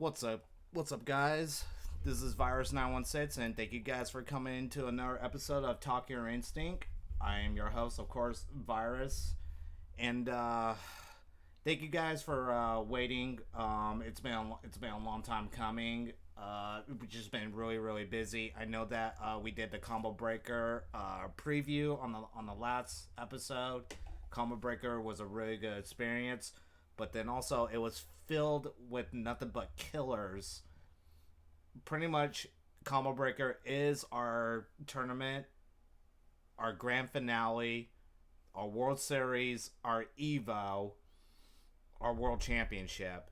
What's up? What's up, guys? This is Virus 916, and thank you guys for coming into another episode of Talk Your Instinct. I am your host, of course, Virus, and thank you guys for waiting. It's been a long time coming. We've just been really busy. I know that we did the Combo Breaker preview on the last episode. Combo Breaker was a really good experience, but then also it was filled with nothing but killers. Pretty much, Combo Breaker is our tournament, our grand finale, our World Series, our Evo, our World Championship.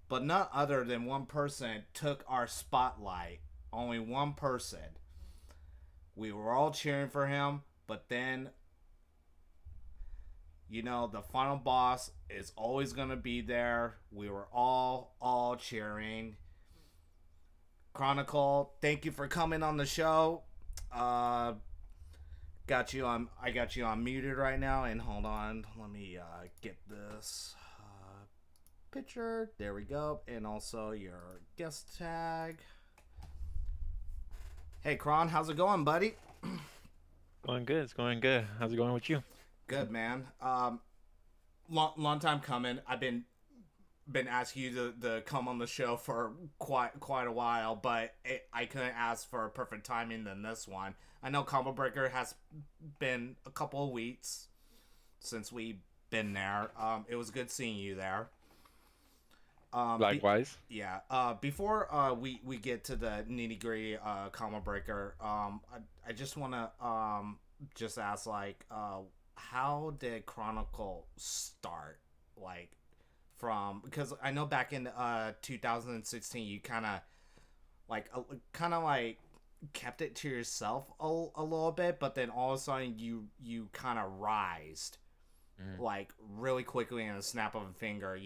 But none other than one person took our spotlight. Only one person. We were all cheering for him, but then, the final boss is always going to be there. We were all cheering. Chronicle, thank you for coming on the show. I got you on muted right now, and hold on, let me get this picture. There we go, and also your guest tag. Hey, Kron, how's it going, buddy? Going good. It's going good. How's it going with you? Good, man. Long time coming. I've been asking you to come on the show for quite a while, but I couldn't ask for a perfect timing than this one. I know Combo Breaker has been a couple of weeks since we've been there. It was good seeing you there. Likewise. Yeah. Before we get to the nitty gritty Combo Breaker, I just want to just ask, like, how did Chronicle start? Like, from, because I know back in 2016 you kind of kept it to yourself a little bit, but then all of a sudden you kind of rised Mhm. like really quickly in a snap of a finger.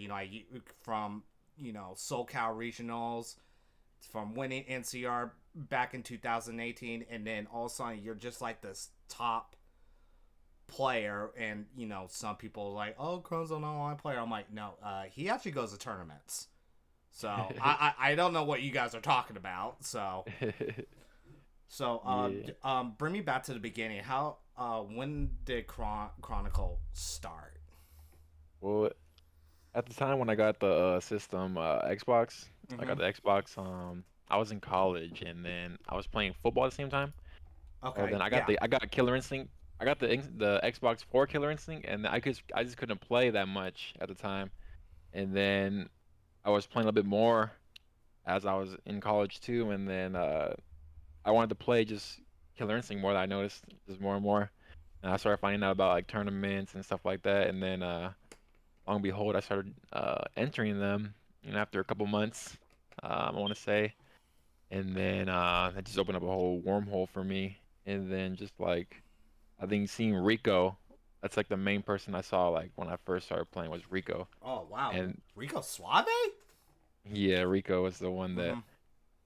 From SoCal regionals, from winning NCR back in 2018, and then all of a sudden you're just like this top player. And some people are like, oh, Crone's an online player. I'm like, no, he actually goes to tournaments. So I don't know what you guys are talking about. Yeah. Bring me back to the beginning. How when did Chronicle start? Well, at the time when I got the system Xbox, I got Mm-hmm. the Xbox. I was in college and then I was playing football at the same time. So Okay, then yeah. I got Killer Instinct. I got the Xbox for Killer Instinct, and I just couldn't play that much at the time. And then I was playing a little bit more as I was in college too, and then I wanted to play just Killer Instinct more. That I noticed just more and more. And I started finding out about like tournaments and stuff like that. And then long and behold, I started entering them. After a couple months, I want to say, and then that just opened up a whole wormhole for me. And then just like I think seeing Rico, that's like the main person I saw like when I first started playing was Rico. Oh wow, And Rico Suave. yeah, Rico was the one that. Mm-hmm.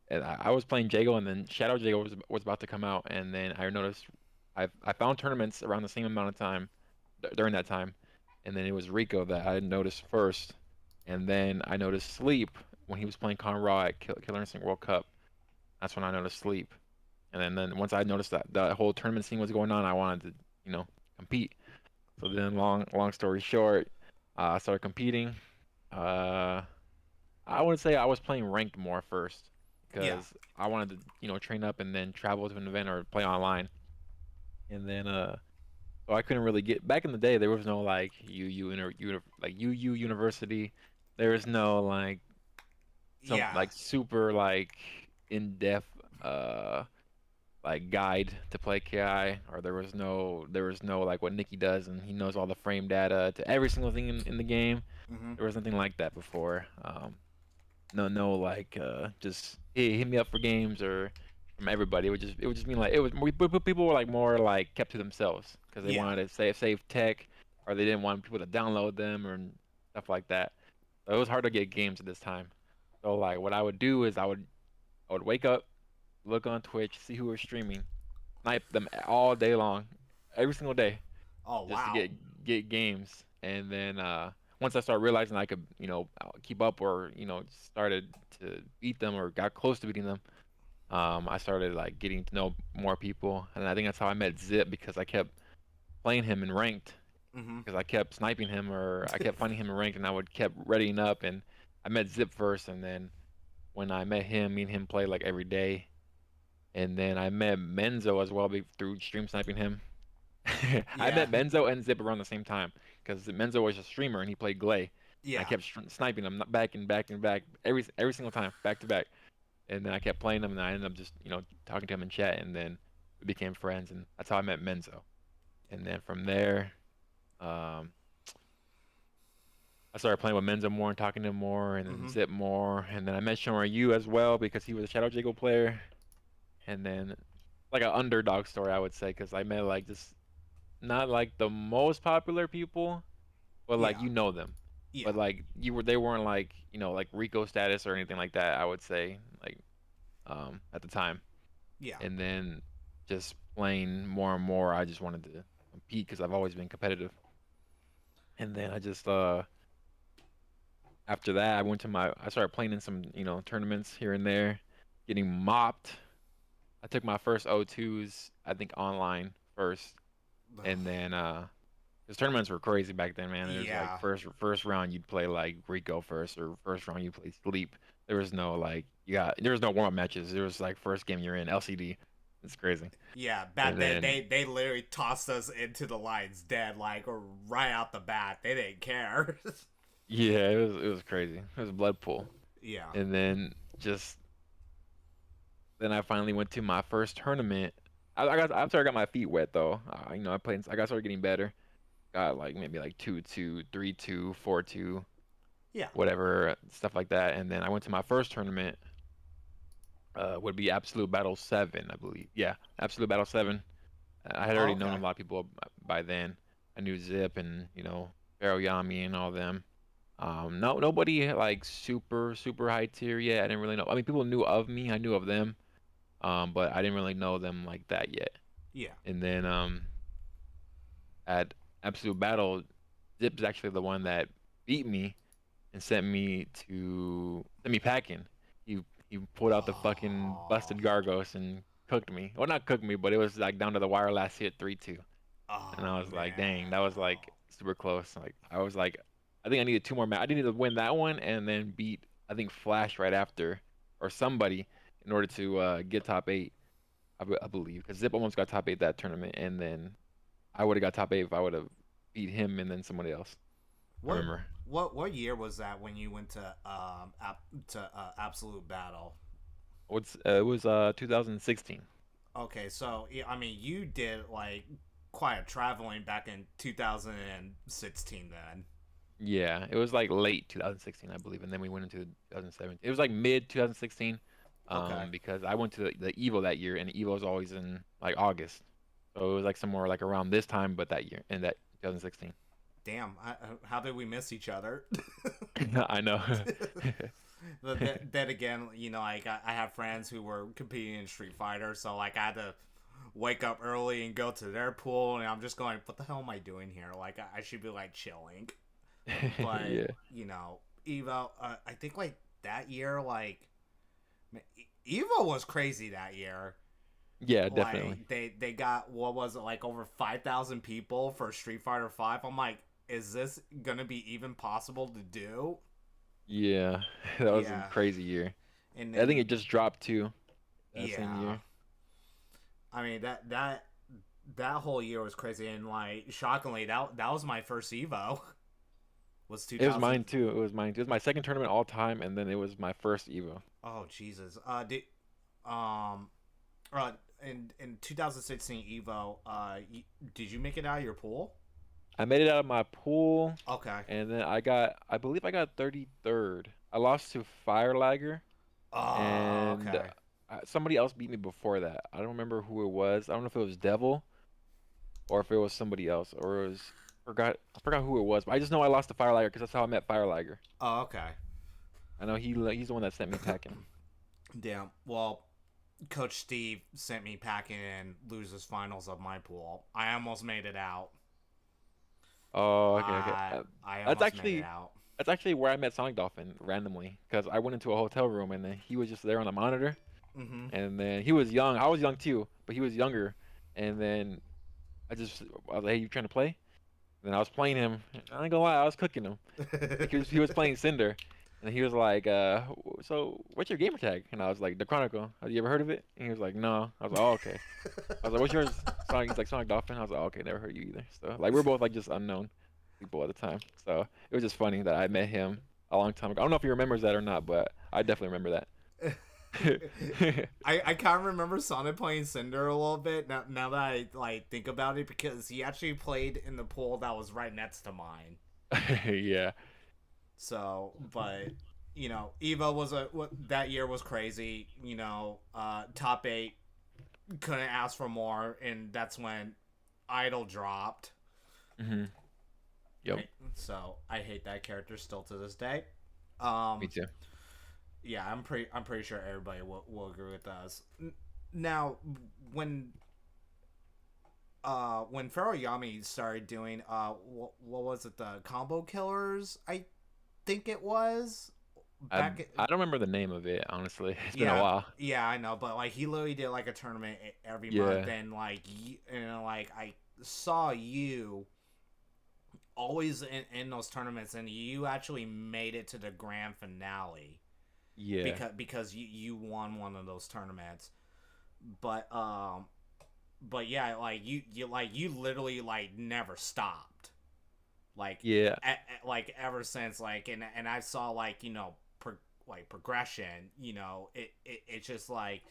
And I was playing Jago, and then Shadow Jago was about to come out, and then I noticed I found tournaments around the same amount of time during that time, and then it was Rico that I noticed first, and then I noticed Sleep when he was playing Conraw at Killer Instinct World Cup. That's when I noticed Sleep, and then once I noticed that the whole tournament scene was going on, I wanted to compete. So then long story short, I started competing. Uh, I would say I was playing ranked more first Yeah. because I wanted to, train up and then travel to an event or play online. And then so I couldn't really get back in the day. There was no like like UU University. There was no like some Yeah. like super like in-depth like guide to play KI, or there was no like what Nikki does and he knows all the frame data to every single thing in the game. Mm-hmm. There was nothing like that before. No, like just hey, hit me up for games or from everybody. It would just mean like it was people were like more like kept to themselves because they Yeah. wanted to save tech or they didn't want people to download them or stuff like that. So it was hard to get games at this time. So like what I would do is I would wake up, look on Twitch, see who was streaming, snipe them all day long, every single day, Oh just to wow. get games. And then once I started realizing I could, keep up or, started to beat them or got close to beating them, I started like getting to know more people, and I think that's how I met Zip because I kept playing him in ranked Mm-hmm. because I kept sniping him or I kept finding him in ranked, and I would kept readying up, and I met Zip first, and then when I met him, me and him played like every day, and then I met Menzo as well through stream sniping him. I Yeah. met Menzo and Zip around the same time because Menzo was a streamer and he played Glay. I Yeah. kept sniping him back and back and back every single time, back to back. And then I kept playing him, and I ended up just talking to him in chat, and then we became friends, and that's how I met Menzo. And then from there, um, I started playing with Menzo more and talking to him more, and then Mm-hmm. Zip more, and then I met Shomer as well because he was a Shadow Jago player, and then like an underdog story I would say because I met like just not like the most popular people, but like Yeah. you know them. But Yeah. like they weren't like, like Rico status or anything like that, I would say, like at the time. Yeah. And then just playing more and more, I just wanted to compete because I've always been competitive. And then I just after that I started playing in some, tournaments here and there, getting mopped. I took my first O2s, I think online first, and then because tournaments were crazy back then, man. There's like Yeah. first round you'd play like Rico first, or first round you play Sleep. There was no like there was no warm up matches. There was like first game you're in LCD. It's crazy. Yeah, And back then then they literally tossed us into the lines dead, like right out the bat. They didn't care. yeah, it was crazy. It was a blood pool. Yeah. And then just then I finally went to my first tournament. I got after I got my feet wet though. I played. I got started getting better. Got like maybe like 2-2, 3-2, 4-2, Yeah. whatever stuff like that. And then I went to my first tournament. Would be Absolute Battle 7, I believe. Yeah, Absolute Battle 7. I had already known a Okay. lot of people by then. I knew Zip and Pharaoh Yami and all of them. No, nobody like super high tier yet. I didn't really know. I mean, people knew of me. I knew of them. But I didn't really know them like that yet. Yeah. And then at Absolute Battle, Zip's actually the one that beat me and sent me packing. He pulled out the fucking Oh. busted Gargos and cooked me. Well, not cooked me, but it was like down to the wire last hit 3-2. And Oh I was like, dang, man. that was like super close. Like I was like, I think I needed two more I needed to win that one and then beat I think Flash right after or somebody in order to get top eight. I believe because Zip almost got top eight that tournament, and then I would have got top eight if I would have beat him and then somebody else. I What remember. what year was that when you went to Absolute Battle? It was 2016. Okay, so yeah, I mean, you did like quite a traveling back in 2016 then. Yeah, it was like late 2016, I believe, and then we went into 2017. It was like mid 2016, Okay. because I went to the Evo that year, and Evo is always in like August, so it was like somewhere like around this time, but that year in that 2016. Damn, how did we miss each other? I know. But then again, like I have friends who were competing in Street Fighter, so like I had to wake up early and go to their pool, and I'm just going, what the hell am I doing here? Like I should be like chilling. But Yeah, Evo, I think like that year, like Evo was crazy that year. yeah, definitely. Like they got, what was it, like over 5,000 people for Street Fighter 5. I'm like, is this gonna be even possible to do? Yeah, that was a Yeah, crazy year. and I think then it just dropped too that same yeah, year. I mean that whole year was crazy, and like shockingly, that was my first Evo. Was It was 2000. mine too. It was mine too. It was my second tournament all time, and then it was my first Evo. Oh Jesus. Um in 2016 Evo, did you make it out of your pool? I made it out of my pool, Okay. and then I believe I got 33rd. I lost to Firelagger, Oh, and okay. somebody else beat me before that. I don't remember who it was. I don't know if it was Devil or if it was somebody else, or it was I forgot who it was. But I just know I lost to Firelagger because that's how I met Firelagger. Oh, okay. I know he's the one that sent me packing. Damn. Well, Coach Steve sent me packing in losers finals of my pool. I almost made it out. Oh, okay, okay. I That's almost made it actually out. that's actually where I met Sonic Dolphin randomly because I went into a hotel room and then he was just there on the monitor Mm-hmm. and then he was young. I was young too, but he was younger. And then I was like, "Hey, you trying to play?" And then I was playing him. I ain't gonna lie, I was cooking him. Like he was playing Cinder, and he was like, "So what's your gamer tag?" And I was like, "The Chronicle. Have you ever heard of it?" And he was like, "No." I was like, "Oh, okay." I was like, "What's yours?" Sonic. He's like Sonic Dolphin. I was like, oh, "Okay, never heard of you either." So like we're both like just unknown people at the time. So it was just funny that I met him a long time ago. I don't know if he remembers that or not, but I definitely remember that. I kind of remember Sonic playing Cinder a little bit now that I like think about it because he actually played in the pool that was right next to mine. Yeah. So, but Eva that year was crazy. Top eight couldn't ask for more, and that's when Idol dropped. Hmm. Yep. So I hate that character still to this day. Me Um, too. yeah, I'm pretty sure everybody will agree with us. Now, when when Pharaoh Yami started doing what was it, the combo killers? I think it was I back. I don't remember the name of it, honestly. It's been a Yeah, while. yeah, I know, but like he literally did like a tournament every month, Yeah. and like I saw you always in those tournaments, and you actually made it to the grand finale Yeah. because you won one of those tournaments. But but yeah, like you literally like never stopped, like Yeah. like ever since, like, and I saw like progression. It's just like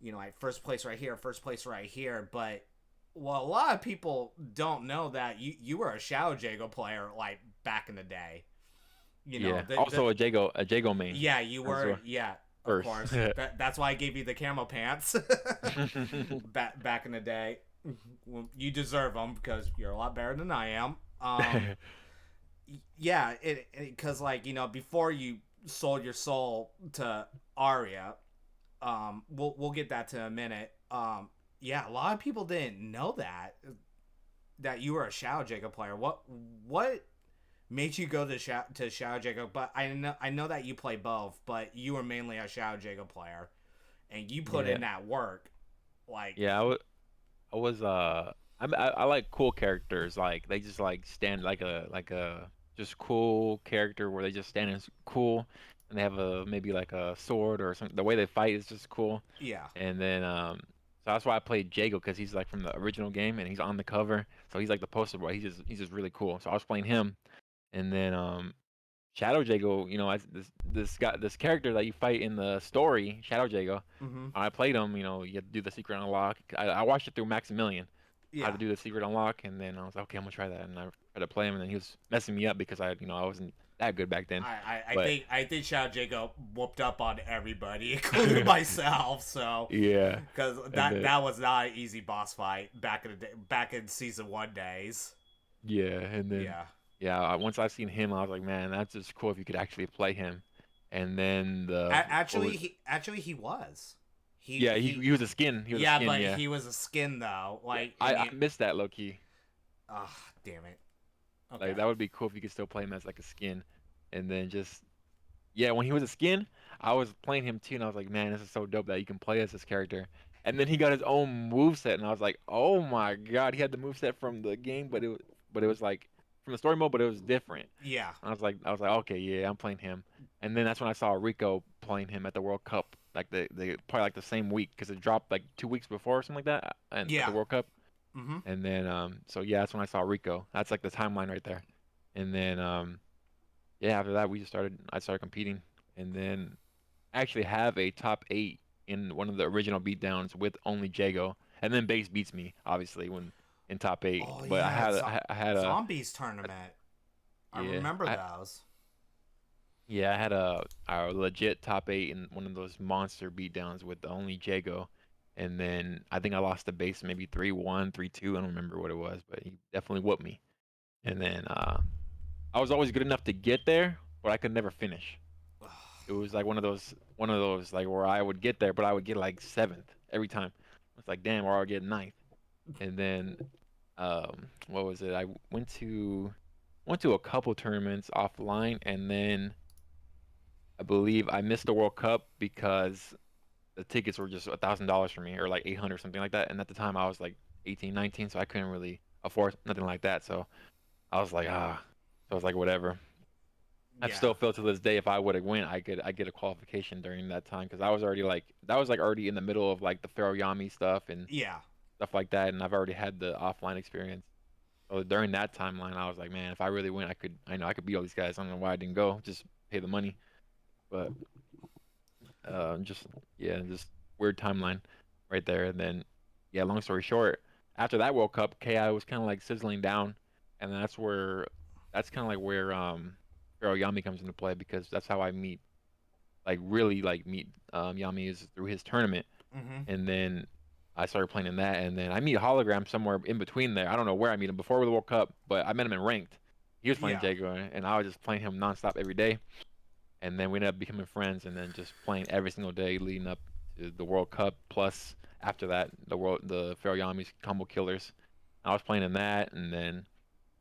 like first place right here. But well, a lot of people don't know that you were a Shadow Jago player like back in the day. Yeah. The Also a Jago main Yeah, you as were. well Yeah, of first. course. That's why I gave you the camo pants back in the day. Well, you deserve them because you're a lot better than I am. Yeah, it because like before you sold your soul to Arya, we'll get that to in a minute. Yeah, a lot of people didn't know that you were a Shadow Jacob player. What made you go to Shadow Jacob? But I know that you play both, but you were mainly a Shadow Jacob player, and you put Yeah. in that work. Like, Yeah. I like cool characters. Like they just like stand like a just cool character where they just stand as cool and they have a maybe like a sword or something. The way they fight is just cool. yeah, And then so that's why I played Jago because he's like from the original game and he's on the cover. So he's like the poster boy. He's just really cool. So I was playing him. And then Shadow Jago, as this character that you fight in the story, Shadow Jago. mm-hmm. I played him. You have to do the secret unlock. I watched it through Maximilian. How Yeah. to do the secret unlock, and then I was like, okay, I'm gonna try that, and I tried to play him, and then he was messing me up because I wasn't that good back then. I But think Shadow Jacob whooped up on everybody, including myself. So, yeah, because and then that was not an easy boss fight back in the day, back in season one days. yeah, and then Yeah. yeah, once I seen him, I was like, man, that's just cool if you could actually play him. And then what was Actually he was. yeah, he was a skin. He was a Yeah, skin. but Yeah, he was a skin though. yeah. Like, I missed that low key. ah, damn it. Like Okay. that would be cool if you could still play him as like a skin, and then just yeah, when he was a skin, I was playing him too, and I was like, man, this is so dope that you can play as this character. And then he got his own move set, and I was like, oh my god, he had the move set from the game, but it was like from the story mode, but it was different. Yeah. I was like, okay, yeah, I'm playing him. And then that's when I saw Rico playing him at the World Cup, like the probably like the same week, because it dropped like 2 weeks before or something like that, and at the Yeah. World Cup. Mm-hmm. And then so yeah, that's when I saw Rico. That's like the timeline right there. And then yeah, after that I started competing, and then I actually have a top 8 in one of the original beatdowns with only Jago, and then Base beats me obviously when in top 8. Oh But I yeah, had I had zombies tournament. I yeah remember those. I had a legit top 8 in one of those monster beatdowns with only Jago, and then I think I lost the Base maybe 3-1, 3-2. I don't remember what it was, but he definitely whooped me. And then I was always good enough to get there, but I could never finish. It was like one of those like where I would get there, but I would get like seventh every time. It's like damn, or I would get ninth. And then what was it? I went to a couple tournaments offline, and then I believe I missed the World Cup because the tickets were just $1,000 for me, or like 800 something like that. And at the time I was like 18, 19, so I couldn't really afford nothing like that. So I was like, ah. So I was like, whatever. I've Yeah. still felt to this day if I would have went, I get a qualification during that time because I was already like that was like already in the middle of like the Pharaoh Yami stuff and Yeah. stuff like that, and I've already had the offline experience. So during that timeline, I was like, man, if I really went, I know I could beat all these guys. I don't know why I didn't go, just pay the money. But just yeah, just weird timeline right there. And then yeah, long story short, after that World Cup, KI was kind of like sizzling down, and that's kind of like where Pharaoh Yami comes into play because that's how I meet like really like meet Yami is through his tournament, Mm-hmm. and then I started playing in that, and then I meet Hologram somewhere in between there. I don't know where I meet him before the World Cup, but I met him in ranked. He was playing Yeah. Jaguar, and I was just playing him nonstop every day. And then we ended up becoming friends, and then just playing every single day leading up to the World Cup. Plus, after that, the Pharaoh Yami's combo killers. I was playing in that, and then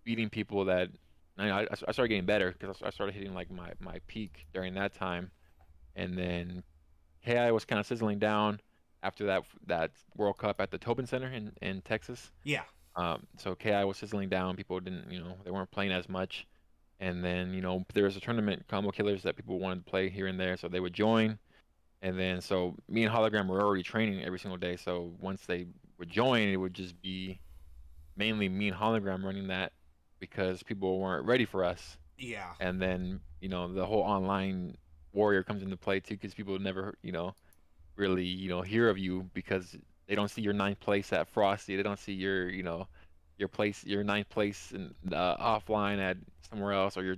beating people that I started getting better because I started hitting like my peak during that time, and then KI was kind of sizzling down after that World Cup at the Tobin Center in Texas. Yeah. So KI was sizzling down. People didn't, they weren't playing as much. And then, there was a tournament combo killers that people wanted to play here and there, so they would join. And then, so me and Hologram were already training every single day. So once they would join, it would just be mainly me and Hologram running that because people weren't ready for us. Yeah. And then, the whole online warrior comes into play too, because people never, really, hear of you because they don't see your ninth place at Frosty. They don't see your ninth place in offline at somewhere else, or your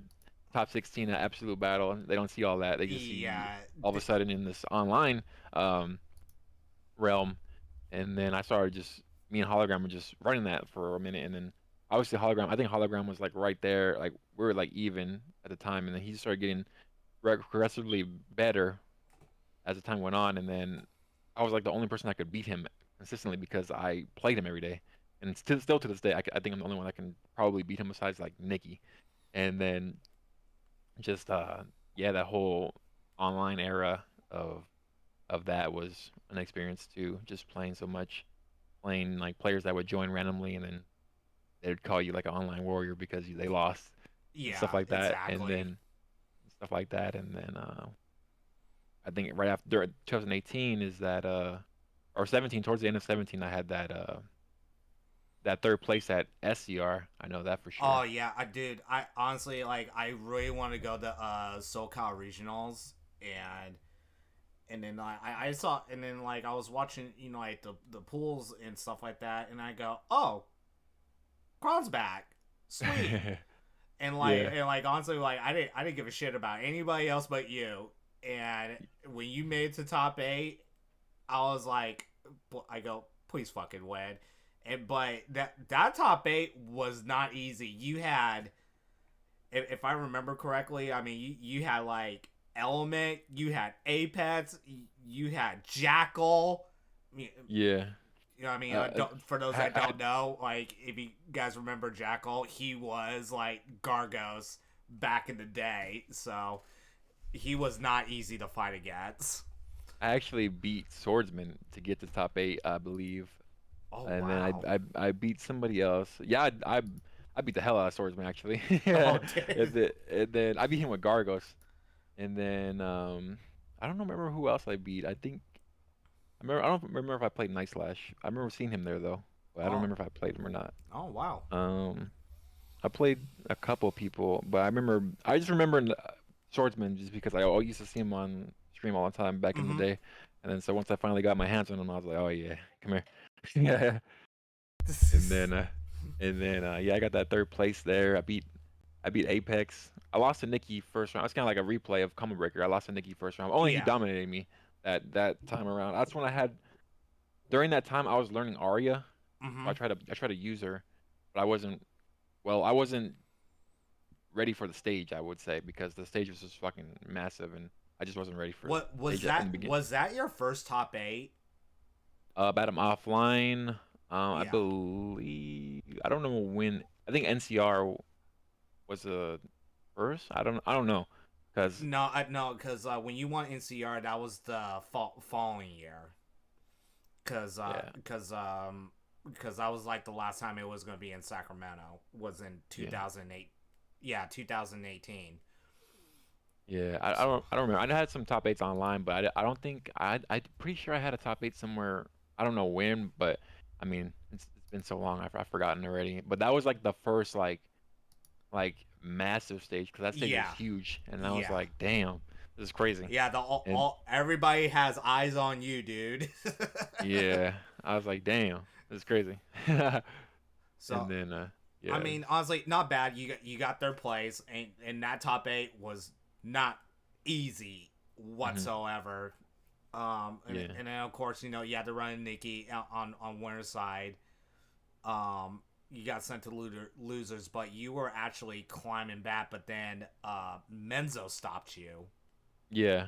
top 16 at Absolute Battle. They don't see all that. They just see you Yeah. all of a sudden in this online um, realm. And then I started just me and Hologram were just running that for a minute, and then obviously Hologram. I think Hologram was like right there, like we were like even at the time, and then he started getting progressively better as the time went on, and then I was like the only person that could beat him consistently because I played him every day, and still to this day, I think I'm the only one that can probably beat him besides like Nikki, and then just yeah, that whole online era of that was an experience too, just playing so much, playing like players that would join randomly, and then they'd call you like an online warrior because they lost and stuff Yeah. like that, and Exactly. then stuff like that, and then I think right after 2018 is that or 17 towards the end of 17 I had that third place at SCR. I know that for Oh sure. yeah, I did. I honestly like. I really want to go to SoCal regionals, and then I saw, and then like I was watching, like the pools and stuff like that, and I go, oh, Kron's back, sweet. Yeah. And like honestly, like I didn't give a shit about anybody else but you. And when you made it to top 8, I was like, I go, please fucking win. And but that top 8 was not easy. You had, if I remember correctly, I mean you had like Element, you had Apex, you had Jackal. Yeah. You know what I mean? Uh, For those I, that I don't had know, like if you guys remember Jackal, he was like Gargos back in the day, so he was not easy to fight against. I actually beat Swordsman to get to top 8, I believe, Oh and then wow! I beat somebody else. Yeah, I beat the hell out of Swordsman actually. Oh Yeah, damn! and then I beat him with Gargos, and then I don't remember who else I beat. I don't remember if I played Night Slash. I remember seeing him there though, but I don't Oh remember if I played him or not. oh wow! Um, I played a couple people, but I just remember Swordsman just because I used to see him on stream all the time back in the Mm-hmm. day, and then so once I finally got my hands on him, I was like, oh yeah, come here, yeah. And then yeah, I got that third place there. I beat Apex. I lost to Nikki first round. It's kind of like a replay of Combo Breaker. I lost to Nikki first round. Only he Yeah. dominated me that time around. That's when I had during that time I was learning Arya. So Mm-hmm. I tried to use her, but I wasn't ready for the stage, I would say, because the stage was just fucking massive, and I just wasn't ready for What stage in the beginning. was that your first top 8? About him offline. I Yeah. believe I don't know when. I think NCR was the first. I don't know, cause No, no, because when you won NCR, that was the following year. Cause, uh, yeah, cause, um, because that was like the last time it was going to be in Sacramento was in yeah, 2008. Yeah, 2018. yeah. I don't remember. I had some top eights online, but I don't think I'm pretty sure I had a top eight somewhere. I don't know when, but I mean it's been so long I've forgotten already. But that was like the first like massive stage because that stage was Yeah, huge, and I was yeah, like, damn, this is crazy. yeah. And Everybody has eyes on you, dude. yeah, I was like, damn, this is crazy. So And then I yeah, mean, honestly, not bad. You got their place, and that top eight was not easy hmm whatsoever. yeah, And then of course you had to run Nikki on winner's side. You got sent to losers, but you were actually climbing back. But then Menzo stopped you. yeah.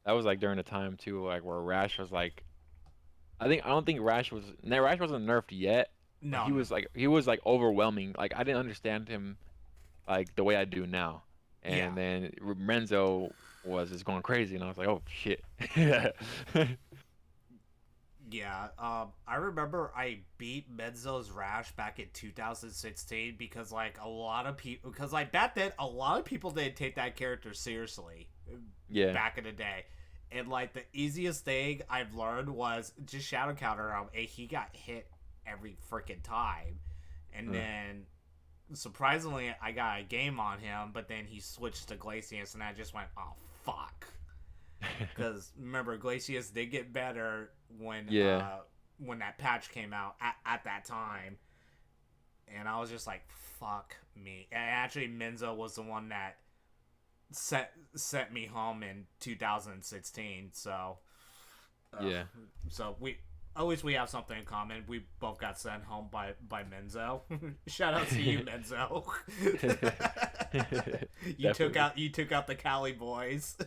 That was like during the time too, like where Rash was like, I don't think Rash was, no, Rash wasn't nerfed yet, but No, no, he was like overwhelming. Like I didn't understand him like the way I do now. yeah. And then Renzo was just going crazy, and I was like, oh shit. Yeah, I remember I beat Menzo's Rash back in 2016 because like a lot of people, because like back then a lot of people didn't take that character seriously Yeah. back in the day, and like the easiest thing I've learned was just shadow counter him, and he got hit every freaking time, and Uh, then surprisingly I got a game on him, but then he switched to Glacius, and I just went, oh fuck. Because remember, Glacius did get better yeah. when that patch came out at that time, and I was just like, "Fuck me!" And actually, Menzo was the one that sent me home in 2016. Uh, Yeah. so we at least we have something in common. We both got sent home by Menzo. Shout out to you, Menzo. Definitely. You took out the Cali boys.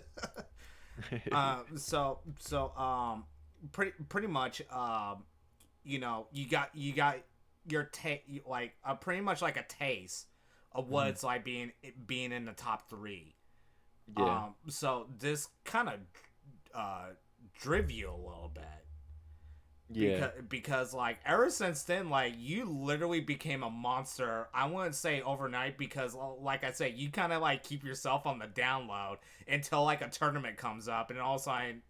Pretty much you got your like pretty much like a taste of what Mhm. it's like being in the top three. Yeah. So this kind of uh driv you a little bit Yeah. because like ever since then, like you literally became a monster. I wouldn't say overnight because like I said, you kind of like keep yourself on the download until like a tournament comes up, and all of a sudden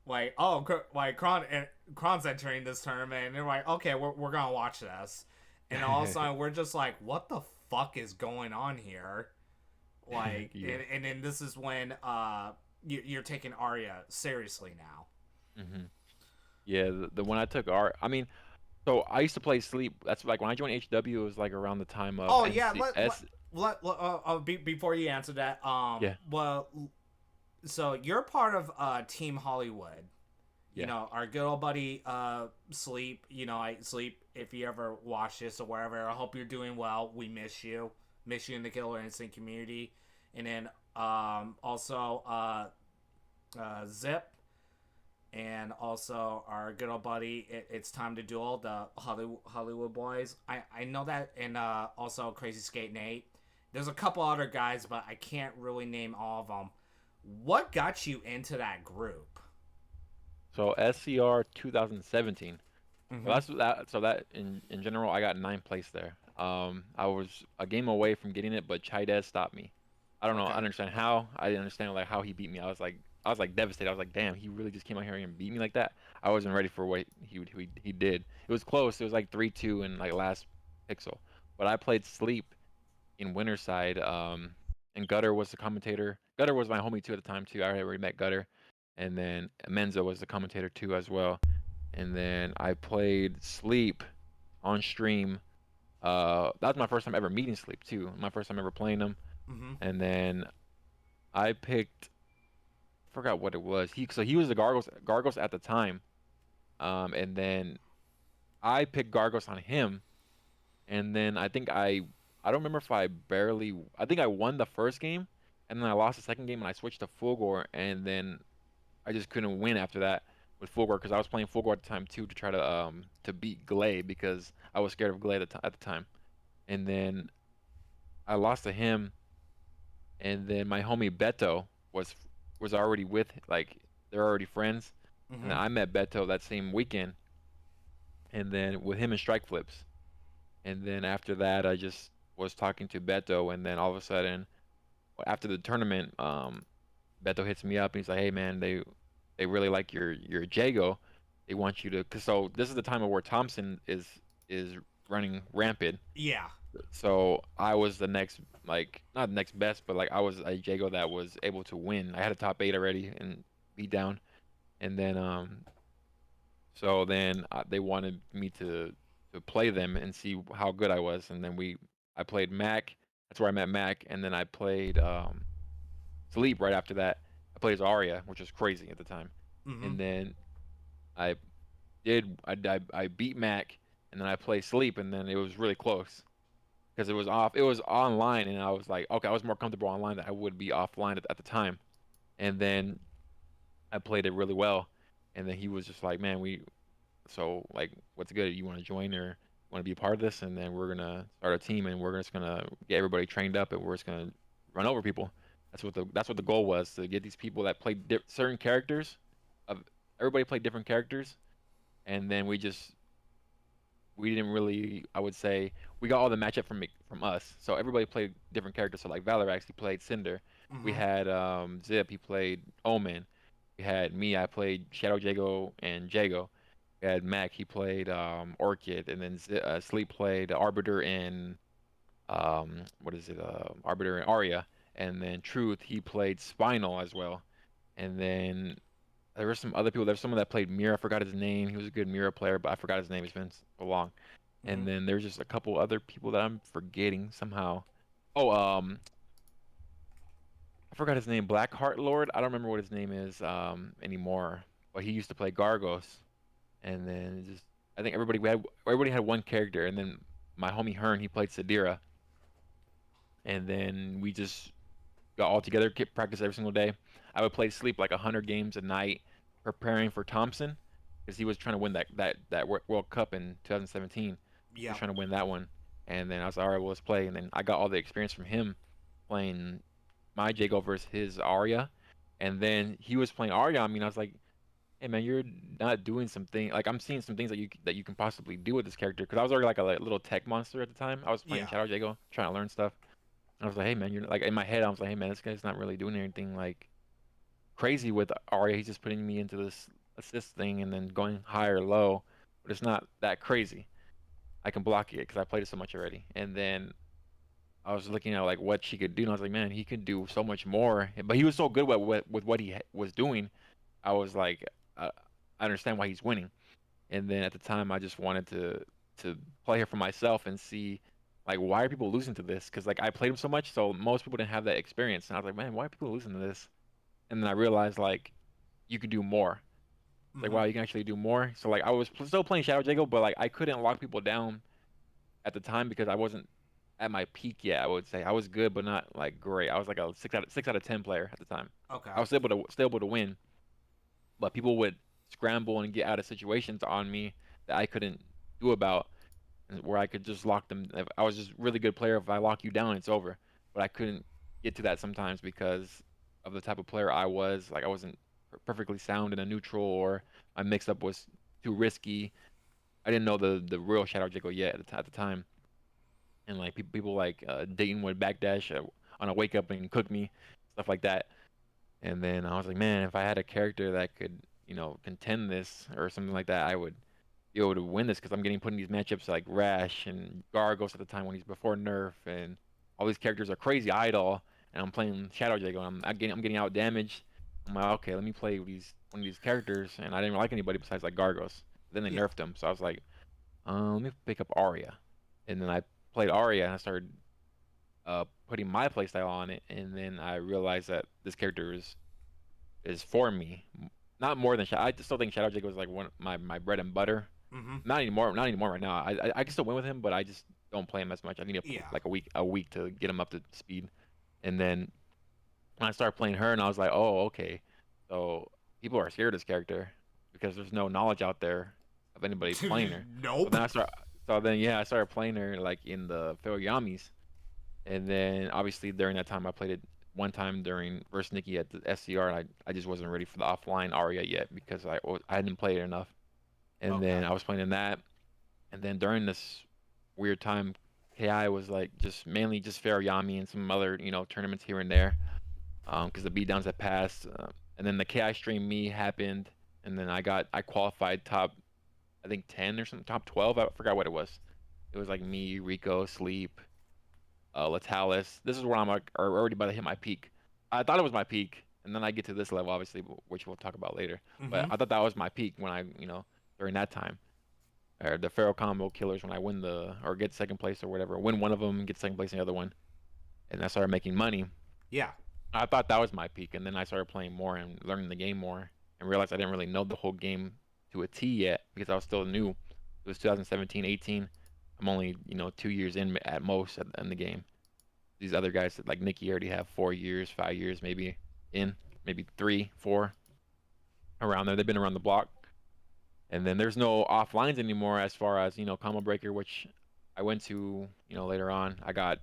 like, oh, like Kron's entering this tournament, and they're like, okay, we're gonna watch this, and all of a sudden we're just like, what the fuck is going on here? Like, Yeah. and then this is when you're taking Arya seriously now. hmm Yeah, the when I took art, I mean, so I used to play Sleep. That's like when I joined HW, it was like around the time of Oh yeah, NCS. before you answer that, Yeah, well, so you're part of Team Hollywood. You yeah. know, our good old buddy Sleep. You know, I Sleep. If you ever watch this or wherever, I hope you're doing well. We miss you in the Killer Instinct community, and then also Zip, and also our good old buddy. It's time to duel the Hollywood boys. I know that, and also Crazy Skate Nate. There's a couple other guys, but I can't really name all of them. What got you into that group? So SCR 2017. So Mm-hmm. that's that. So that in general, I got ninth place there. I was a game away from getting it, but Chaidez stopped me. I don't know. I Okay. don't understand how. I didn't understand like how he beat me. I was like devastated. I was like, damn, he really just came out here and beat me like that. I wasn't ready for what he did. It was close. It was like 3-2 in like last pixel. But I played Sleep in Winterside. And Gutter was the commentator. Gutter was my homie too at the time too. I already met Gutter, and then Menzo was the commentator too as well. And then I played Sleep on stream. That was my first time ever meeting Sleep too. My first time ever playing him. Mm-hmm. And then I picked, forgot what it was. He was the Gargos at the time. And then I picked Gargos on him. And then I don't remember if I think I won the first game, and then I lost the second game, and I switched to Fulgor, and then I just couldn't win after that. with Fulgore because I was playing Fulgore at the time too to try to beat Glay because I was scared of Glay at the time. And then I lost to him, and then my homie Beto was already with like they're already friends, and Mm-hmm. then I met Beto that same weekend, and then with him in Strike Flips, and then after that I just was talking to Beto, and then all of a sudden after the tournament, Beto hits me up and he's like, "Hey man, they really like your Jago. They want you to." Cause so this is the time of where Thompson is running rampant. Yeah. So I was the next, like not the next best, but like I was a Jago that was able to win. I had a top 8 already and beat down, and then so then they wanted me to play them and see how good I was, and then I played Mac. That's where I met Mac, and then I played Sleep right after that. I played as Arya, which was crazy at the time, Mm-hmm. and then I I beat Mac, and then I played Sleep, and then it was really close because it was online, and I was like, okay, I was more comfortable online than I would be offline at the time, and then I played it really well, and then he was just like, man, so like, what's good? You want to join or want to be a part of this? And then we're gonna start a team, and we're just gonna get everybody trained up, and we're just gonna run over people. That's what the goal was, to get these people that play certain characters. Of Everybody played different characters, and then we didn't really, I would say, we got all the matchup from us. So everybody played different characters. So like Valerax, he played Cinder. We Mm-hmm. had Zip, he played Omen. We had me, I played Shadow Jago and Jago. We had Mac, he played Orchid, and then Sleep played Arbiter and what is it? Arbiter and Arya. And then Truth, he played Spinal as well. And then there were some other people. There's someone that played Mira. I forgot his name. He was a good Mira player, but I forgot his name. It's been so long. Mm-hmm. And then there's just a couple other people that I'm forgetting somehow. Oh, I forgot his name. Blackheart Lord. I don't remember what his name is anymore. But he used to play Gargos. And then just I think everybody had one character. And then my homie Hearn, he played Sadira. And then we just got all together, kept practice every single day. I would play Sleep like 100 games a night, preparing for Thompson because he was trying to win that World Cup in 2017. He was Yeah. trying to win that one, and then I was like, all right, well, let's play. And then I got all the experience from him playing my Jago versus his Arya, and then he was playing Arya. I mean, I was like, hey man, you're not doing something like I'm seeing some things that you can possibly do with this character because I was already like a little tech monster at the time. I was playing Yeah. Shadow Jago, trying to learn stuff. I was like, hey man, you're like in my head, I was like, hey man, this guy's not really doing anything like crazy with Arya. He's just putting me into this assist thing and then going high or low, but it's not that crazy. I can block it because I played it so much already. And then I was looking at like what she could do, and I was like, man, he could do so much more. But he was so good with what he was doing. I was like, I understand why he's winning. And then at the time, I just wanted to play her for myself and see like why are people losing to this? Because like I played him so much, so most people didn't have that experience. And I was like, man, why are people losing to this? And then I realized like you could do more. It's like Mm-hmm. wow, you can actually do more. So like I was still playing Shadow Jago, but like I couldn't lock people down at the time because I wasn't at my peak yet. I would say I was good, but not like great. I was like a 6 out of 10 player at the time. I Okay. was still able to win, but people would scramble and get out of situations on me that I couldn't do about, where I could just lock them. If I was just really good player. If I lock you down, it's over. But I couldn't get to that sometimes because of the type of player I was. Like I wasn't perfectly sound in a neutral, or my mix up was too risky. I didn't know the real Shadow Jago yet at the time, and like people like Dayton would backdash on a wake up and cook me, stuff like that. And then I was like, man, if I had a character that could, contend this or something like that, I would be able to win this because I'm getting put in these matchups like Rash and Gargos at the time when he's before nerf, and all these characters are crazy idle, and I'm playing Shadow Jago, and I'm getting out damaged. I'm like, okay, let me play one of these characters, and I didn't like anybody besides like Gargos. Then they Yeah. nerfed him, so I was like, let me pick up Arya, and then I played Arya, and I started putting my playstyle on it, and then I realized that this character is for me. Not more than Shadow. I still think Shadow Jacob was like one my bread and butter. Mm-hmm. Not anymore. Not anymore right now. I can still win with him, but I just don't play him as much. I need Yeah. like a week to get him up to speed. And then when I started playing her, and I was like, oh okay, so people are scared of this character because there's no knowledge out there of anybody playing her. So Nope. then I start. So then yeah, I started playing her like in the Fail Yamis, and then obviously during that time I played it one time during versus Nikki at the SCR, and I just wasn't ready for the offline Aria yet because I hadn't played it enough. And Okay. then I was playing in that, and then during this weird time, KI was like just mainly just Fair Yami and some other tournaments here and there, because the beatdowns had passed, and then the KI stream me happened, and then I qualified top I think 10 or something, top 12. I forgot what it was. It was like me, Rico, Sleep, Latalis. This is where I'm like already about to hit my peak. I thought it was my peak, and then I get to this level, obviously, which we'll talk about later. But Mm-hmm. I thought that was my peak when during that time, or the Pharaoh combo killers when I win or get second place or whatever, win one of them, get second place in the other one, and I started making money. Yeah. I thought that was my peak, and then I started playing more and learning the game more, and realized I didn't really know the whole game to a T yet because I was still new. It was 2017, 18. I'm only 2 years in at most in the game. These other guys like Nikki already have 4 years, 5 years maybe in, maybe 3, 4 around there. They've been around the block, and then there's no offlines anymore as far as combo breaker, which I went to later on. I got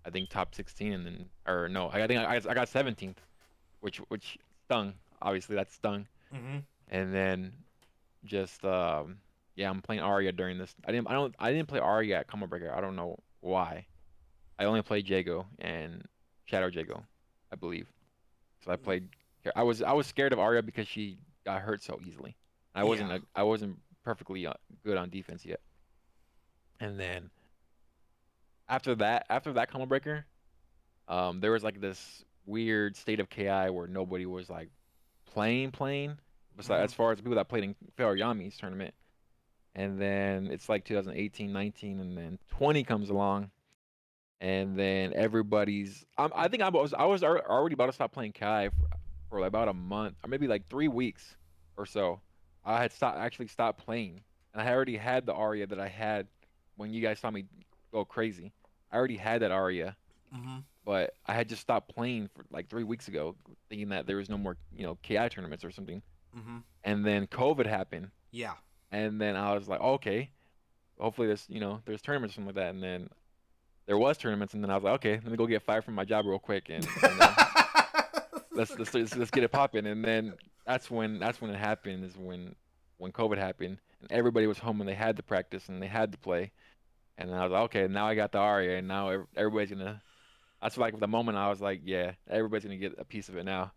I think top 16, and then or no, I think I got 17th, which stung. Obviously, that stung. Mm-hmm. And then just yeah, I'm playing Arya during this. I didn't play Arya at Combo Breaker. I don't know why. I only played Jago and Shadow Jago, I believe. So I played. I was scared of Arya because she got hurt so easily. Yeah. I wasn't perfectly good on defense yet. And then after that Combo Breaker, there was like this weird state of KI where nobody was like playing. Besides, Mm-hmm. as far as the people that played in Fair Yami's tournament. And then it's like 2018, 19, and then 20 comes along, and then I think I was already about to stop playing Kai for like about a month or maybe like 3 weeks or so. I had stopped playing, and I already had the Aria that I had when you guys saw me go crazy. I already had that Aria, Mm-hmm. but I had just stopped playing for like 3 weeks ago, thinking that there was no more KI tournaments or something. Mm-hmm. And then COVID happened, Yeah. and then I was like, okay, hopefully there's tournaments or something like that. And then there was tournaments, and then I was like, okay, let me go get fired from my job real quick, and let's get it popping. And then that's when it happened, is when COVID happened, and everybody was home and they had to practice and they had to play. And I was like, okay, now I got the Aria, and now everybody's gonna. That's like the moment I was like, yeah, everybody's gonna get a piece of it now,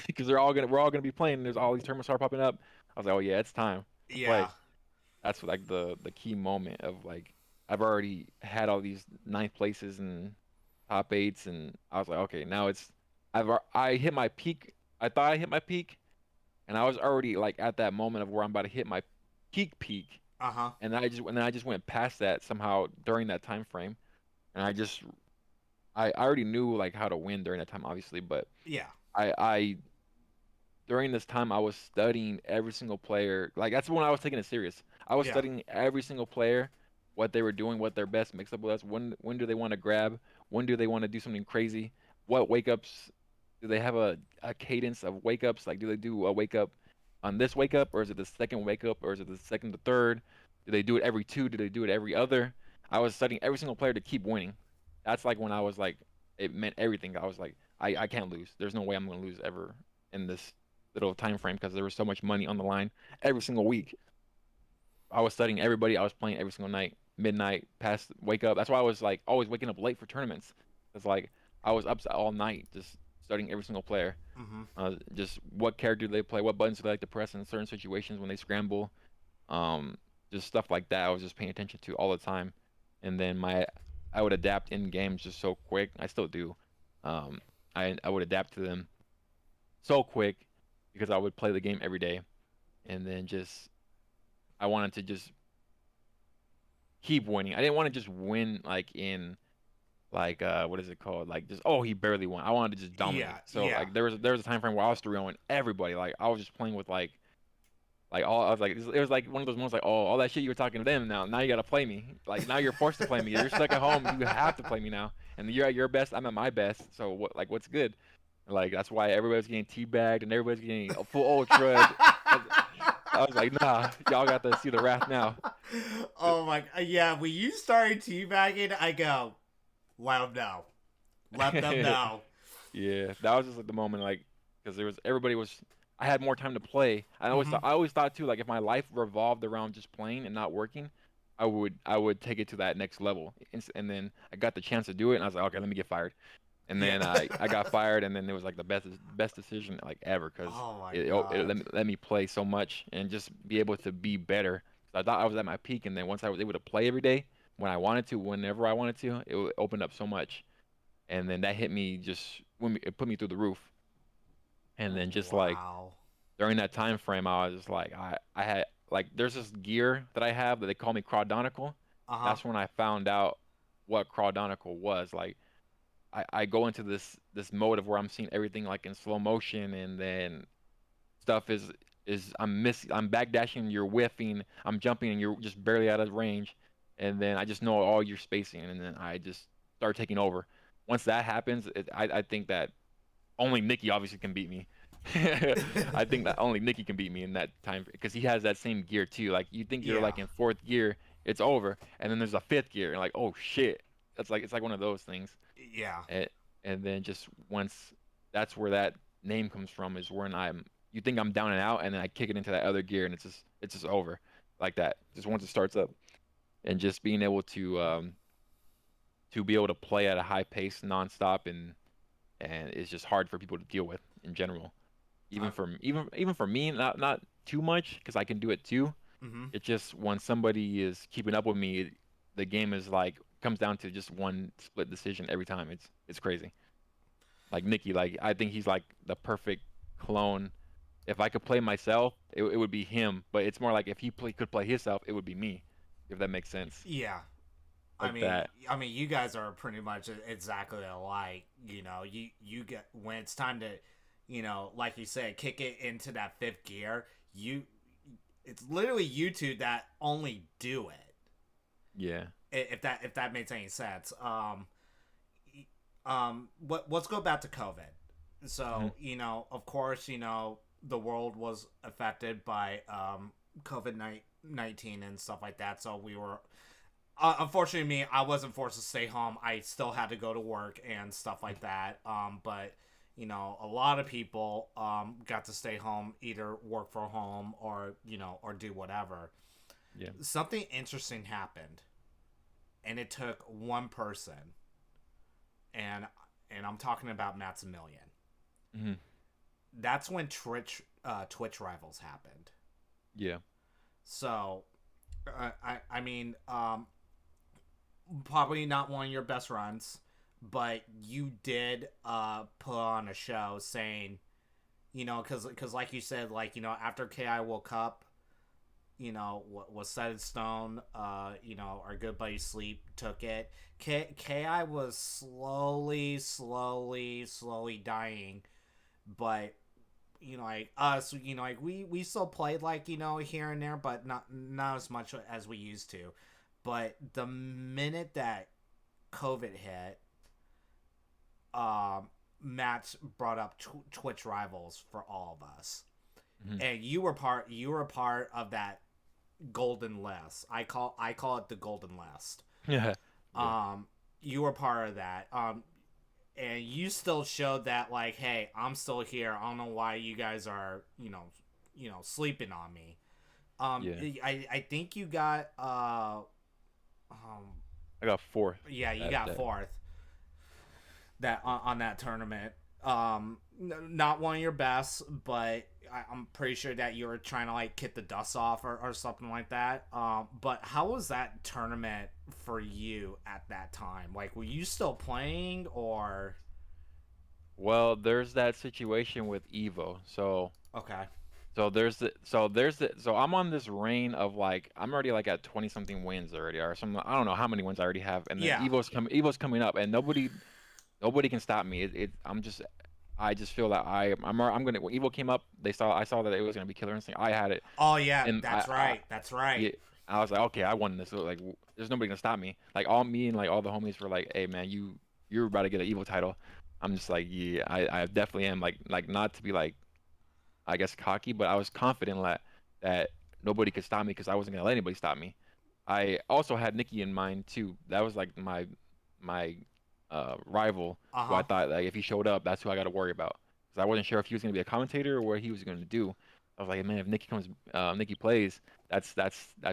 because we're all gonna be playing. And there's all these tournaments start popping up. I was like, oh yeah, it's time to Yeah. play. That's like the key moment of like I've already had all these ninth places and top eights, and I was like, okay, now I hit my peak. I thought I hit my peak, and I was already like at that moment of where I'm about to hit my peak, Uh-huh. and then I just went past that somehow during that time frame, and I already knew like how to win during that time, obviously, but Yeah. I during this time I was studying every single player. Like that's when I was taking it serious. I was Yeah. studying every single player, what they were doing, what their best mix up was, when do they want to grab, when do they want to do something crazy, what wake ups do they have a cadence of wake ups? Like do they do a wake up on this wake up, or is it the second wake up, or is it the second to third? Do they do it every two? Do they do it every other? I was studying every single player to keep winning. That's like when I was like it meant everything. I was like I can't lose. There's no way I'm gonna lose ever in this little time frame because there was so much money on the line every single week. I was studying everybody. I was playing every single night, midnight, past wake up. That's why I was like always waking up late for tournaments. It's like I was up all night just studying every single player. Mm-hmm. Just what character do they play, what buttons do they like to press in certain situations when they scramble. Um, just stuff like that. I was just paying attention to all the time, and then I would adapt in games just so quick. I still do. Um, I would adapt to them so quick because I would play the game every day, and then just I wanted to just keep winning. I didn't want to just win like in like what is it called? Like just oh he barely won. I wanted to just Yeah. dominate. So Yeah. like there was a time frame where I was 3-0 everybody. Like I was just playing with like all I was like it was like one of those moments like oh all that shit you were talking to them now you gotta play me. Like now you're forced to play me. You're stuck at home. You have to play me now. And you're at your best. I'm at my best. So what's good? Like that's why everybody's getting teabagged and everybody's getting a full ultra. I was like, nah, y'all got to see the wrath now. Oh my, yeah. When you started teabagging, I go, let them know, let them know. Yeah, that was just like the moment, like, because there was everybody was. I had more time to play. Hmm. I always thought too, like, if my life revolved around just playing and not working, I would take it to that next level. And then I got the chance to do it, and I was like, okay, let me get fired. And Yeah. then I got fired, and then it was like the best decision like ever, because Oh my it god. let me play so much and just be able to be better. 'Cause I thought I was at my peak, and then once I was able to play every day when I wanted to, whenever I wanted to, opened up so much. And then that hit me just when it put me through the roof. And then just like Wow. during that time frame, I was just like I had like there's this gear that I have that they call me Chronicle. Uh huh. That's when I found out what Chronicle was. Like I go into this mode of where I'm seeing everything like in slow motion, and then stuff is I'm backdashing, you're whiffing, I'm jumping, and you're just barely out of range, and then I just know all your spacing, and then I just start taking over. Once that happens, I think that only Nikki obviously can beat me. I think that only Nikki can beat me in that time because he has that same gear too. Like you think you're Yeah. like in fourth gear, it's over, and then there's a fifth gear, and like oh shit, that's like it's like one of those things. Yeah. And, and then just once that's where that name comes from is when you think I'm down and out, and then I kick it into that other gear, and it's just over like that. Just once it starts up, and just being able to be able to play at a high pace nonstop, and it's just hard for people to deal with in general. I, Even for me, not too much because I can do it too. mm-hmm. It's just when somebody is keeping up with me, the game is like comes down to just one split decision every time. It's crazy. Like Nikki, like I think he's like the perfect clone. If I could play myself, it would be him. But it's more like if could play himself, it would be me. If that makes sense. Yeah. Like that. I mean, you guys are pretty much exactly alike. You get when it's time to, like you said, kick it into that fifth gear. It's literally you two that only do it. Yeah. If that makes any sense. Let's go back to COVID. Hmm. So of course, the world was affected by COVID-19 and stuff like that. So we were unfortunately, me, I wasn't forced to stay home. I still had to go to work and stuff like that. But a lot of people got to stay home, either work from home or or do whatever. Yeah. Something interesting happened, and it took one person, and I'm talking about Maximilian. Hmm. That's when Twitch rivals happened. Yeah. So, I mean, probably not one of your best runs, but you did put on a show saying, because like you said, like after Ki woke up, was set in stone. Our good buddy Sleep took it. Ki was slowly dying, but like us, like we still played like here and there, but not as much as we used to. But the minute that COVID hit, Matt brought up Twitch rivals for all of us, Hmm. and you were part of that golden list. I call it the golden list. Yeah. Yeah. Um, you were part of that. And you still showed that like, hey, I'm still here. I don't know why you guys are sleeping on me. Yeah. I think you got I got fourth yeah, you that got day. fourth that on that tournament. Not one of your best, but I'm pretty sure that you were trying to like get the dust off or something like that. But how was that tournament for you at that time? Like, were you still playing or? Well, there's that situation with Evo. Okay. So I'm on this reign of like I'm already like at 20 something wins already or something. I don't know how many wins I already have, and then Yeah. Evo's coming up, and nobody can stop me. I just feel that I'm gonna when Evo came up, I saw that it was gonna be Killer Instinct. I had it, Oh yeah, and that's right. That's right. yeah, I was like, okay, I won this. So, like, there's nobody gonna stop me. Like all me and like all the homies were like, hey man, you're about to get an Evo title. I'm just like, yeah, I definitely am. Like not to be like I guess cocky, but I was confident that that nobody could stop me because I wasn't gonna let anybody stop me. I also had Nikki in mind too. That was like my rival, who I Uh-huh. thought like if he showed up, that's who I got to worry about. Because I wasn't sure if he was gonna be a commentator or what he was gonna do. I was like, man, if Nikki plays, that's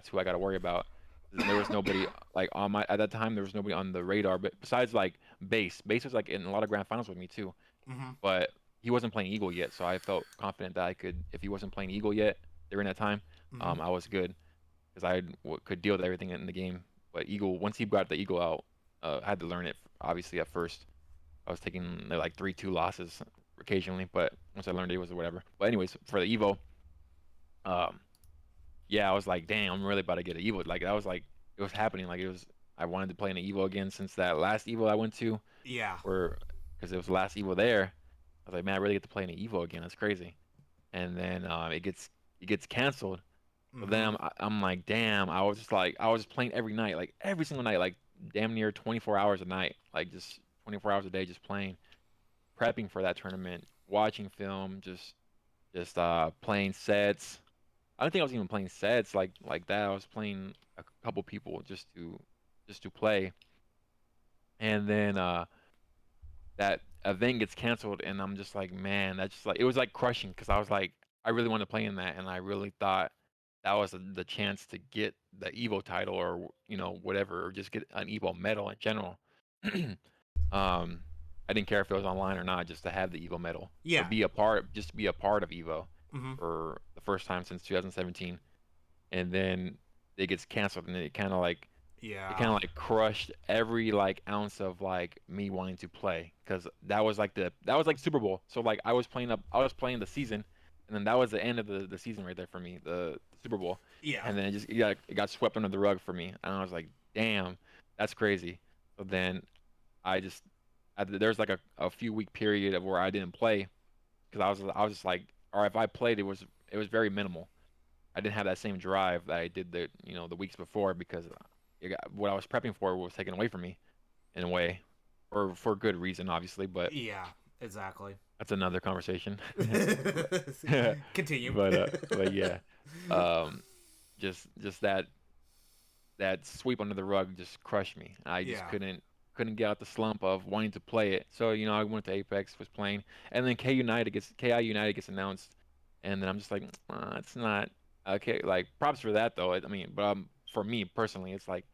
who I got to worry about. And there was nobody like on my at that time. There was nobody on the radar, but besides like Base. Base was like in a lot of grand finals with me too, Mm-hmm. but he wasn't playing Eagle yet, so I felt confident that I could, if he wasn't playing Eagle yet during that time, Mm-hmm. I was good because could deal with everything in the game. But Eagle, once he got the Eagle out, I had to learn it. Obviously, at first, I was taking like 3-2 losses occasionally, but once I learned it was whatever. But anyways, for the Evo, um, yeah, I was like, damn, I'm really about to get an Evo. Like that was like it was happening. Like it was. I wanted to play in an Evo again since that last Evo I went to, Yeah. where because it was the last Evo there. I was like, man, I really get to play in an Evo again. That's crazy. And then it gets canceled. But Mm-hmm. then I'm like, damn. I was just playing every night, like every single night, like damn near 24 hours a night, like just 24 hours a day, just playing, prepping for that tournament, watching film, just playing sets. I don't think I was even playing sets like that. I was playing a couple people just to play. And then that event gets canceled, and I'm just like, man, that's just like it was like crushing because I was like, I really want to play in that, and I really thought that was the chance to get the Evo title or whatever, or just get an Evo medal in general. um, I didn't care if it was online or not, just to have the Evo medal or Yeah. be a part, just to be a part of Evo Mm-hmm. for the first time since 2017, and then it gets canceled, and it Yeah. kind of like crushed every like ounce of like me wanting to play because that was like Super Bowl. So like I was playing the season, and then that was the end of the season right there for me, the Super Bowl, Yeah. and then it got swept under the rug for me, and I was like, damn, that's crazy. So then I just there's like a few week period of where I didn't play because I was just like, or if I played, it was very minimal. I didn't have that same drive that I did the weeks before because what I was prepping for was taken away from me in a way, or for good reason, obviously. But Yeah. Exactly. that's another conversation. Continue. But yeah, um, just that sweep under the rug just crushed me. I just Yeah. couldn't get out the slump of wanting to play it. So I went to Apex, was playing, and then KI United gets announced, and then I'm just like, it's not okay. Like props for that though. I mean, but for me personally, it's like,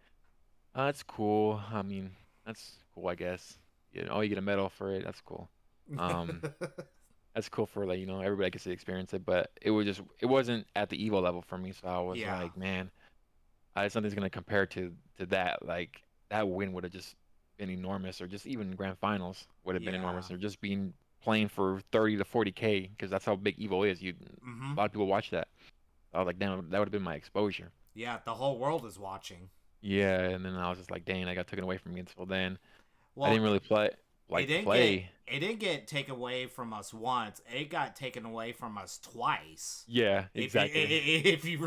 it's cool. I mean, that's cool, I guess. You get a medal for it. That's cool. Um, that's cool for like everybody gets to experience it, but it wasn't at the Evo level for me. So I was Yeah. like, man. Something's gonna compare to that. Like that win would have just been enormous, or just even grand finals would have been Yeah. enormous, or just being playing for 30 to 40K because that's how big Evo is. Mm-hmm. A lot of people watch that. I was like, damn, that would have been my exposure. Yeah. The whole world is watching. Yeah, and then I was just like, dang, I got taken away from me until then. I Well, didn't really it didn't get play. it didn't get taken away from us once. It got taken away from us twice. Yeah, If you exactly. if you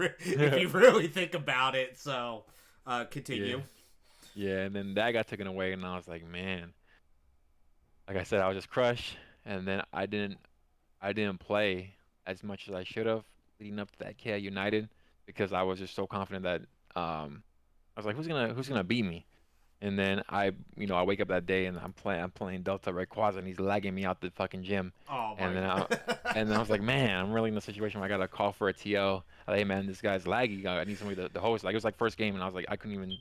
really think about it. So, Yeah, continue. yeah, and then that got taken away, and I was like, man, like I said, I was just crushed, and then I didn't play as much as I should have leading up to that KI United because I was just so confident that I was like, who's gonna beat me? And then I wake up that day and I'm playing Delta Rayquaza and he's lagging me out the fucking gym, Oh and my then I was like, man, I'm really in a situation where I gotta call for a TO. Like, hey man, this guy's laggy. I need somebody to host. Like it was like first game and I was like, I couldn't even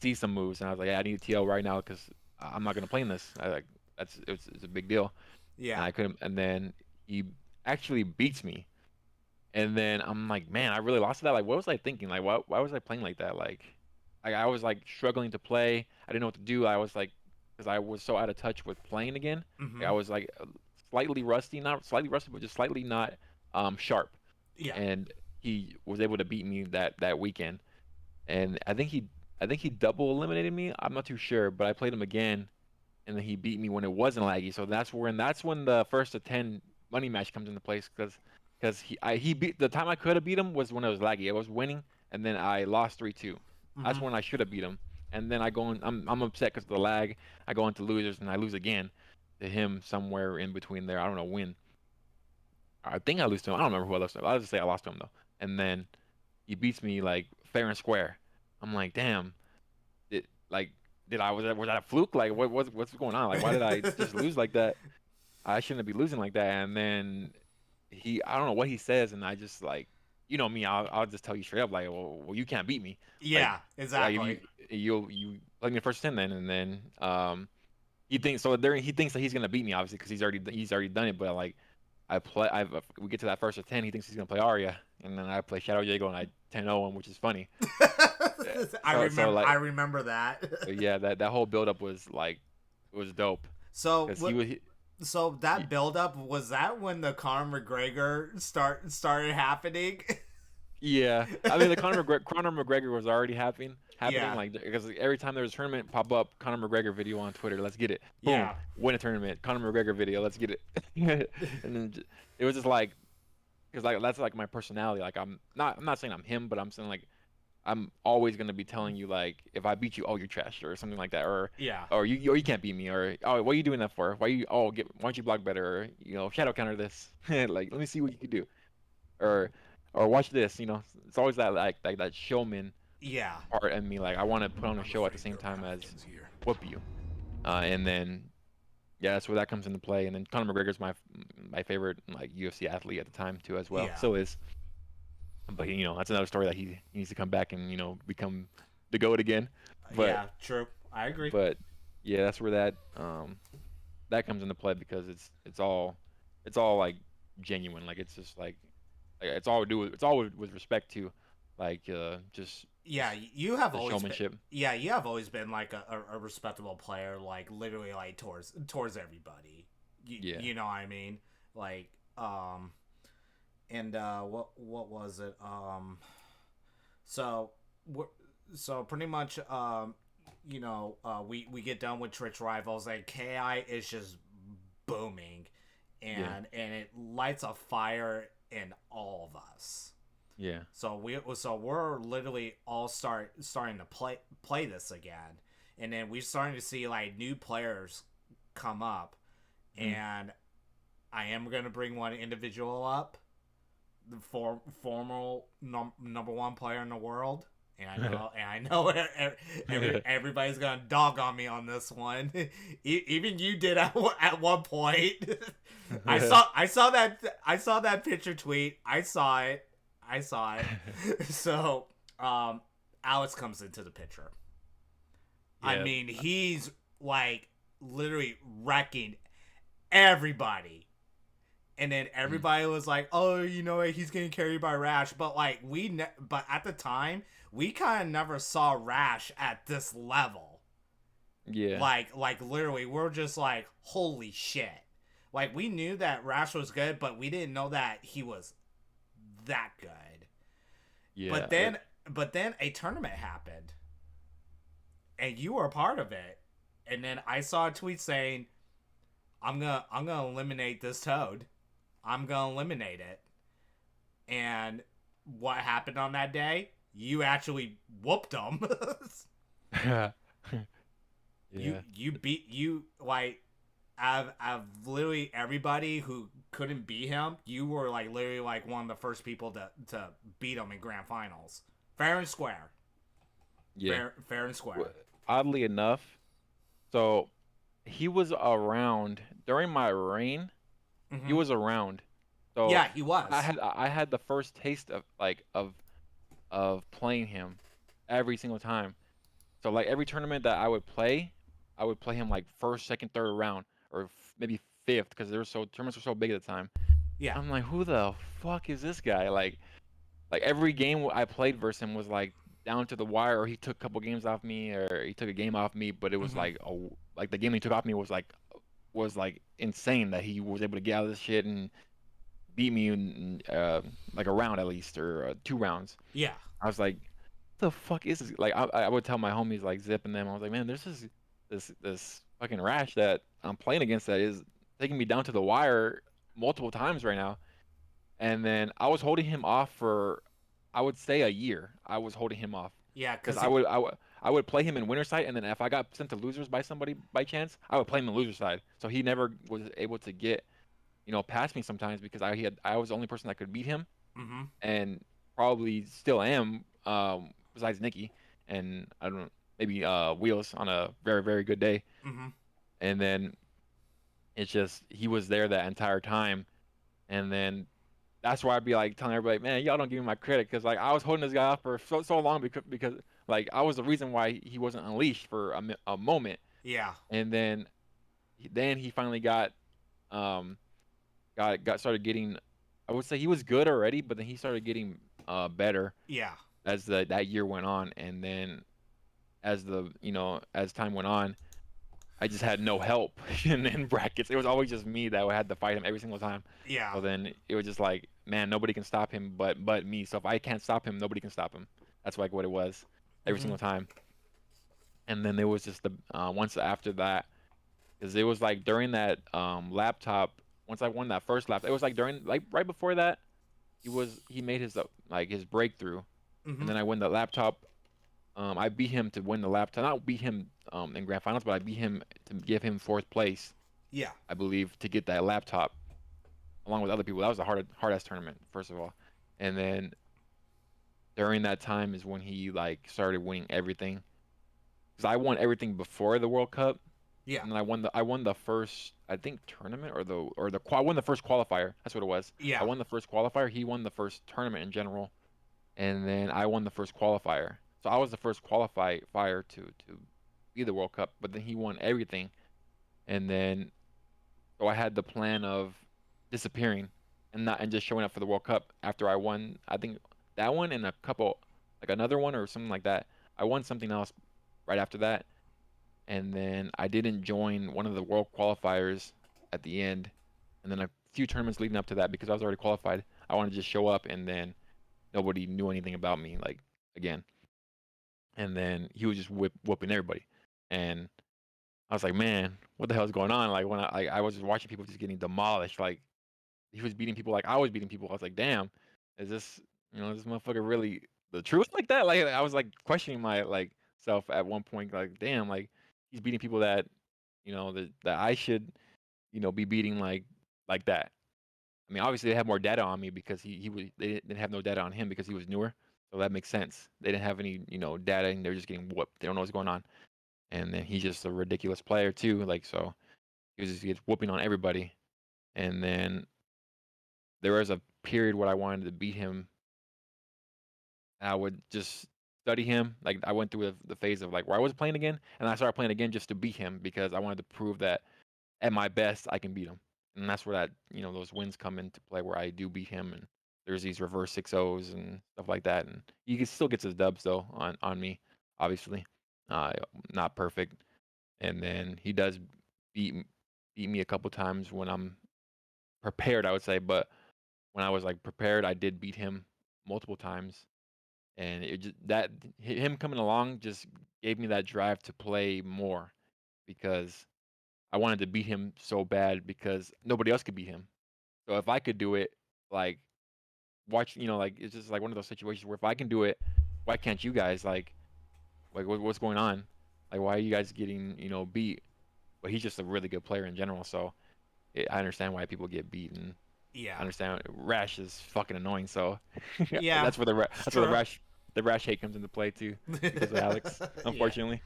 see some moves and I was like, yeah, I need a TO right now because I'm not gonna play in this. I like it's a big deal and yeah. I couldn't. And then he actually beats me, and then I'm like, man, I really lost to that. Like, what was I thinking? Like, why was I playing like that? Like, I was like struggling to play. I didn't know what to do. I was like, because I was so out of touch with playing again. Like, Mm-hmm. I was like slightly rusty, not slightly rusty, but just slightly not sharp. Yeah. And he was able to beat me that weekend. And I think he double eliminated me. I'm not too sure, but I played him again, and then he beat me when it wasn't laggy. So that's when the first to 10 money match comes into place because he beat the time I could have beat him was when it was laggy. I was winning, and then I lost 3-2. That's Mm-hmm. when I should have beat him. And then I go in, I'm upset because of the lag. I go into losers and I lose again to him somewhere in between there. I don't know when. I think I lose to him. I don't remember who I lost to. I'll just say I lost to him though. and then he beats me like fair and square. I'm like, damn, it like did I was that a fluke? Like what's going on? Like why did I just lose like that? I shouldn't be losing like that. And then I don't know what he says, and I just like, you know me, I'll just tell you straight up like, well you can't beat me. Like Yeah, if exactly. you play me first 10 then, and then he thinks so there he thinks that he's gonna beat me obviously because he's already done it, but like we get to that first of 10, he thinks he's gonna play Arya, and then I play Shadow Jago and I 10-0 him, which is funny. Yeah. So I like remember that. yeah, that whole buildup was like it was dope So because he was so he, that build up, was that when the Conor McGregor started happening? yeah. I mean the Conor McGregor was already happening Yeah, like because every time there was a tournament pop up Conor McGregor video on Twitter, let's get it, boom, yeah, win a tournament, Conor McGregor video, let's get it, and then it was just like because like that's like my personality, like I'm not saying I'm him, but I'm saying like I'm always gonna be telling you like if I beat you, oh you're trash or something like that, yeah. or you can't beat me, or oh what are you doing that for? Why don't you block better? Or shadow counter this, like let me see what you can do, or watch this. It's always that like that showman Yeah. part in me. Like I want to put on a I'm show at the afraid same your time path as ends here. whoop you, and then yeah, that's where that comes into play. And then Conor McGregor's my favorite like UFC athlete at the time too as well. Yeah. Still is. But that's another story that he needs to come back and become the GOAT again. But Yeah, true. I agree. but yeah, that's where that comes into play because it's all like genuine. Like it's just like it's all with respect to like just Yeah, you have the always been. showmanship. Yeah, you have always been like a respectable player, like literally like towards everybody. Yeah. You know what I mean? Like and what was it? So we're, so pretty much we get done with Twitch Rivals, like KI is just booming, Yeah. and it lights a fire in all of us. Yeah. We're literally all starting to play this again, and then we're starting to see like new players come up, and I am gonna bring one individual up, the former number one player in the world, and I know everybody's gonna dog on me on this one. Even you did at one point. I saw that picture tweet. I saw it. So, Alex comes into the picture. I Yeah. mean, he's like literally wrecking everybody. And then everybody was like, "Oh, he's getting carried by Rash." But like but at the time, we kind of never saw Rash at this level. Yeah. Like literally, we're just like, "Holy shit!" Like we knew that Rash was good, but we didn't know that he was that good. Yeah. But then a tournament happened, and you were a part of it. And then I saw a tweet saying, "I'm gonna eliminate this Toad. I'm gonna eliminate it." And what happened on that day? You actually whooped him. Yeah. You beat like I've literally everybody who couldn't beat him. You were like literally like one of the first people to beat him in grand finals, fair and square. Yeah. Fair and square. Oddly enough, so he was around during my reign. He Mhm. was around. So Yeah, he was. I had the first taste of like of playing him every single time. So like every tournament that I would play him like first, second, third round, or maybe fifth because tournaments were so big at the time. Yeah. I'm like, who the fuck is this guy? Like every game I played versus him was like down to the wire, or he took a couple games off me, or he took a game off me. But it was Mhm. like the game he took off me was like insane that he was able to get out of this shit and beat me in like a round at least or 2 rounds. Yeah. I was like, the fuck is this? Like I would tell my homies like Zip and them, I was like, man, there's this fucking Rash that I'm playing against that is taking me down to the wire multiple times right now. And then I was holding him off for I would say a year. I was holding him off Yeah, because because I would play him in winner side, and then if I got sent to losers by somebody by chance, I would play him in loser side. So he never was able to get past me sometimes because I was the only person that could beat him. hmm And probably still am, besides Nikki, and I don't maybe Wheels on a very very good day, Mm-hmm. and then it's just he was there that entire time, and then that's why I'd be like telling everybody, man, y'all don't give me my credit because like I was holding this guy off for so long because like I was the reason why he wasn't unleashed for a moment, Yeah. and then he finally um got started getting. I would say he was good already, but then he started getting better Yeah. as that year went on, and then as as time went on, I just had no help in brackets. It was always just me that had to fight him every single time. Yeah. So then it was just like, man, nobody can stop him but me. So if I can't stop him, nobody can stop him. That's like what it was every Mm-hmm. single time. And then there was just the once after that, because it was like during that laptop. Once I won that first laptop, it was like during like right before that he made his like his breakthrough, Mm-hmm. and then I won the laptop. I beat him to win the laptop. Not beat him in grand finals, but I beat him to give him fourth place, Yeah. I believe, to get that laptop along with other people. That was a hard ass tournament, first of all. And then during that time is when he like started winning everything. Because I won everything before the World Cup, Yeah. and then I won the first, I think, tournament I won the first qualifier. That's what it was. I Yeah. won the first qualifier. He won the first tournament in general, and then I won the first qualifier. So I was the first qualifier to be the World Cup, but then he won everything, and then so I had the plan of disappearing and just showing up for the World Cup after I won. I think that one and a couple, like another one or something like that. I won something else right after that, and then I didn't join one of the World qualifiers at the end, and then a few tournaments leading up to that because I was already qualified. I wanted to just show up, and then nobody knew anything about me, like again. And then he was just whooping everybody, and I was like, man, what the hell is going on? Like when I was just watching people just getting demolished. Like he was beating people like I was beating people. I was like, damn, is this this motherfucker really the truth like that? Like I was like questioning my like self at one point. Like damn, like he's beating people that that I should be beating like that. I mean, obviously they have more data on me because they didn't have no data on him because he was newer. So that makes sense. They didn't have any data and they're just getting whooped. They don't know what's going on. And then he's just a ridiculous player too. Like so, he gets whooping on everybody. And then there was a period where I wanted to beat him. And I would just study him. Like I went through the phase of like where I was playing again, and I started playing again just to beat him because I wanted to prove that at my best I can beat him. And that's where that those wins come into play where I do beat him. And there's these reverse 6-0s and stuff like that. And still gets his dubs though on me, obviously. Uh, Not perfect. And then he does beat beat me a couple times when I'm prepared, I would say. But when I was like prepared, I did beat him multiple times, and it just that him coming along just gave me that drive to play more because I wanted to beat him so bad because nobody else could beat him. So if I could do it, like like it's just like one of those situations where if I can do it, why can't you guys? Like what's going on? Like why are you guys getting beat? But he's just a really good player in general, so I understand why people get beaten. I Yeah. understand Rash is fucking annoying, so Yeah. It's that's where true. the Rash hate comes into play too because of Alex, Yeah. unfortunately.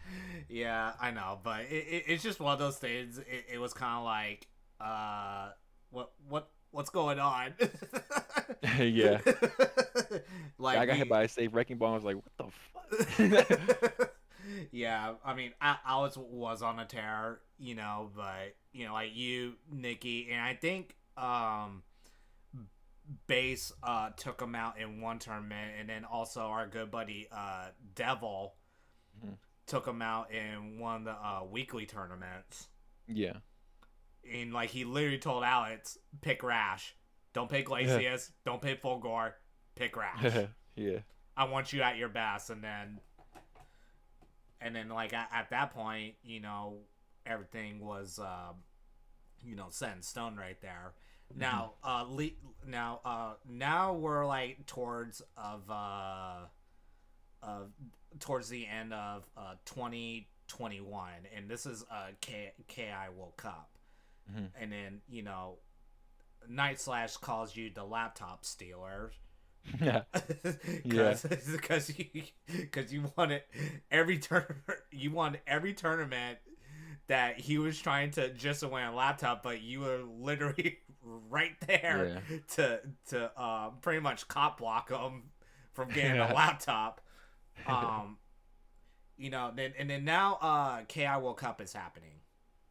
Yeah, I know, but it's just one of those things. It was kind of like, what's going on? Yeah. Yeah, I Like got hit we, by a safe wrecking ball. I was like, what the fuck? yeah. I mean, Alex was on a tear, but like you, Nikki, and I think Base took him out in one tournament, and then also our good buddy Devil Mhm. took him out in one of the weekly tournaments. Yeah. And like he literally told Alex, pick Rash. Don't pick Glacius. Don't pick Fulgore. Pick Rash. Yeah. I want you at your best. And then like at that point, everything was set in stone right there. Mhm. Now we're like towards the end of 2021, and this is KI World Cup. Mhm. And then Night Slash calls you the laptop stealer, Yeah. Yeah. Because you wanted every turn you wanted every tournament that he was trying to just win a laptop, but you were literally right there Yeah. to pretty much cop block him from getting a Yeah. laptop. Um, then now KI World Cup is happening.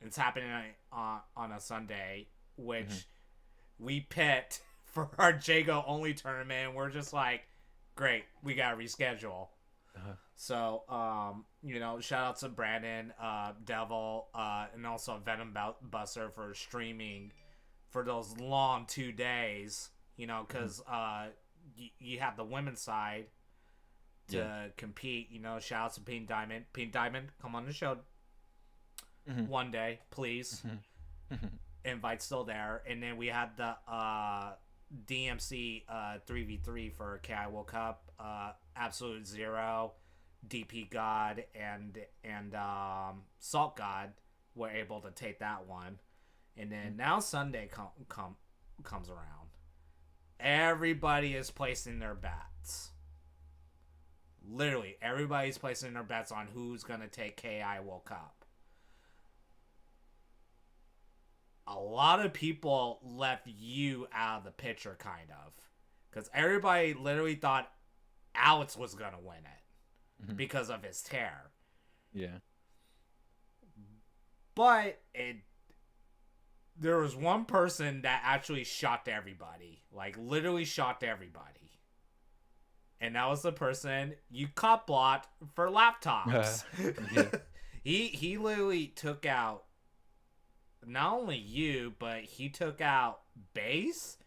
It's happening on a Sunday, Mhm. which we picked for our Jago only tournament. And we're just like, great, we gotta reschedule. Uh-huh. So, shout out to Brandon, Devil, and also Venom Buster for streaming for those long 2 days. Mhm. Because you have the women's side Yeah. to compete. Shout out to Pink Diamond. Pink Diamond, come on the show Mhm. one day, please. Mhm. Mhm. Invite's still there. And then we had the DMC 3v3 for KI World Cup. Absolute Zero, DP God, and Salt God were able to take that one. And then now Sunday comes around. Everybody is placing their bets. Literally, everybody's placing their bets on who's going to take KI World Cup. A lot of people left you out of the picture, kind of. Because everybody literally thought Alex was going to win it Mhm. because of his tear. Yeah. But there was one person that actually shocked everybody. Like, literally shocked everybody. And that was the person you cop blocked for laptops. Yeah. he literally took out not only you, but he took out Base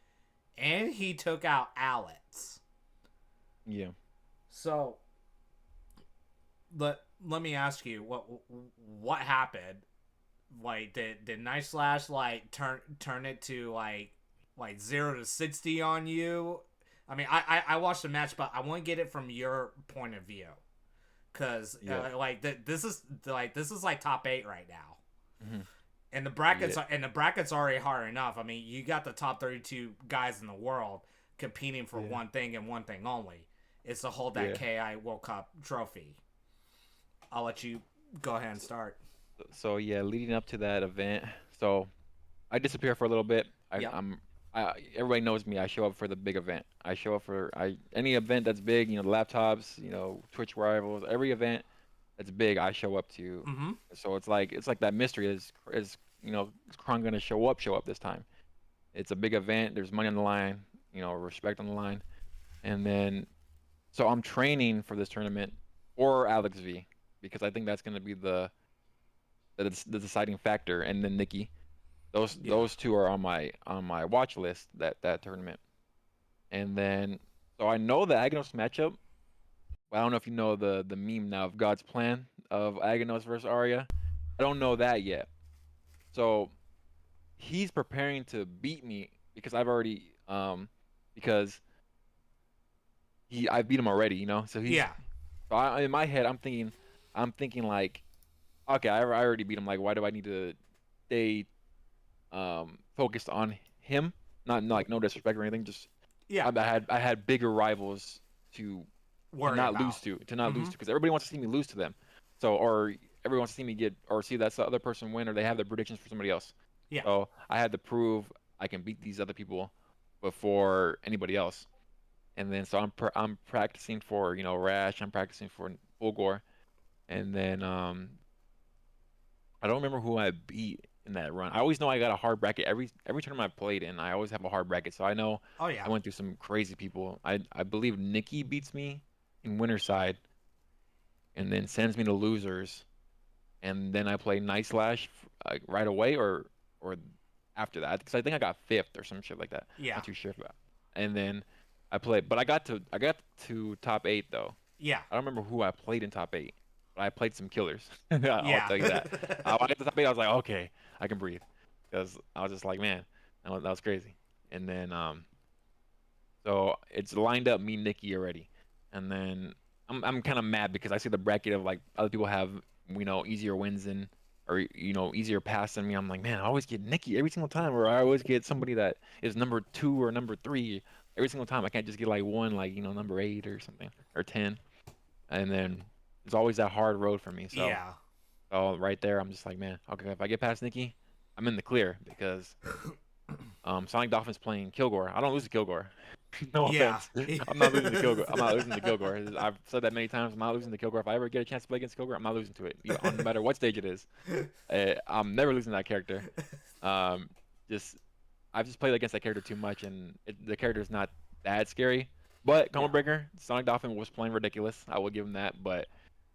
and he took out Alex. Yeah. So let me ask you what happened? Like did Night Slash like turn it to like 0 to 60 on you? I mean, I watched the match, but I want to get it from your point of view, because Yeah. this is like top 8 right now. Mhm. And Yeah. the brackets already hard enough. I mean, you got the top 32 guys in the world competing for Yeah. one thing and one thing only. It's to hold that Yeah. KI World Cup trophy. I'll let you go ahead and start. So yeah, leading up to that event, so I disappear for a little bit. Yep. Everybody knows me. I show up for the big event. I show up for any event that's big, the laptops, Twitch rivals, every event that's big, I show up to. Mm-hmm. So it's like that mystery is Kron gonna show up this time? It's a big event. There's money on the line, respect on the line, and then so I'm training for this tournament or Alex V because I think that's gonna be the deciding factor, and then Nikki. Those Yeah. those two are on my watch list that tournament. And then so I know the Agnos matchup, but I don't know if you know the meme now of God's plan of Agnos versus Arya. I don't know that yet. So he's preparing to beat me because I've already because I beat him already. So Yeah. in my head I'm thinking like, okay, I already beat him. Like, why do I need to stay focused on him? Not like no disrespect or anything, just Yeah. I had bigger rivals to to Worry not lose about. to not lose Mm-hmm. to because everybody wants to see me lose to them. So or everyone wants to see me get or see that other person win or they have their predictions for somebody else. Yeah. So I had to prove I can beat these other people before anybody else. And then so I'm practicing for Rash. I'm practicing for Fulgor, and then I don't remember who I beat in that run. I always know I got a hard bracket every tournament I played in. I always have a hard bracket, so I know Oh I yeah. went through some crazy people. I believe Nikki beats me in Winterside, and then sends me to losers, and then I play Night Slash right away or after that because I think I got fifth or some shit like that. Yeah. Not too sure about. And then I played, but I got to top 8 though. Yeah. I don't remember who I played in top 8, but I played some killers. I'll Yeah. tell you that. When I got to top 8, I was like, okay, I can breathe, because I was just like, man, that was crazy. And then so it's lined up me, Nikki already, and then I'm kind of mad because I see the bracket of like other people have easier wins than or easier pass than me. I'm like, man, I always get Nikki every single time, or I always get somebody that is number 2 or number 3. every single time. I can't just get like one, like number 8 or something or 10, and then it's always that hard road for me. So, Yeah. right there, I'm just like, man, okay, if I get past Nikki, I'm in the clear because Sonic Dolphin's playing Kilgore. I don't lose to Kilgore. No Yeah. offense. I'm not losing to Kilgore. I'm not losing to Kilgore. I've said that many times. I'm not losing to Kilgore. If I ever get a chance to play against Kilgore, I'm not losing to it, no matter what stage it is. I'm never losing to that character. Um, just I've just played against that character too much, and the character is not that scary. But Combo Yeah. Breaker, Sonic Dolphin was playing ridiculous. I will give him that. But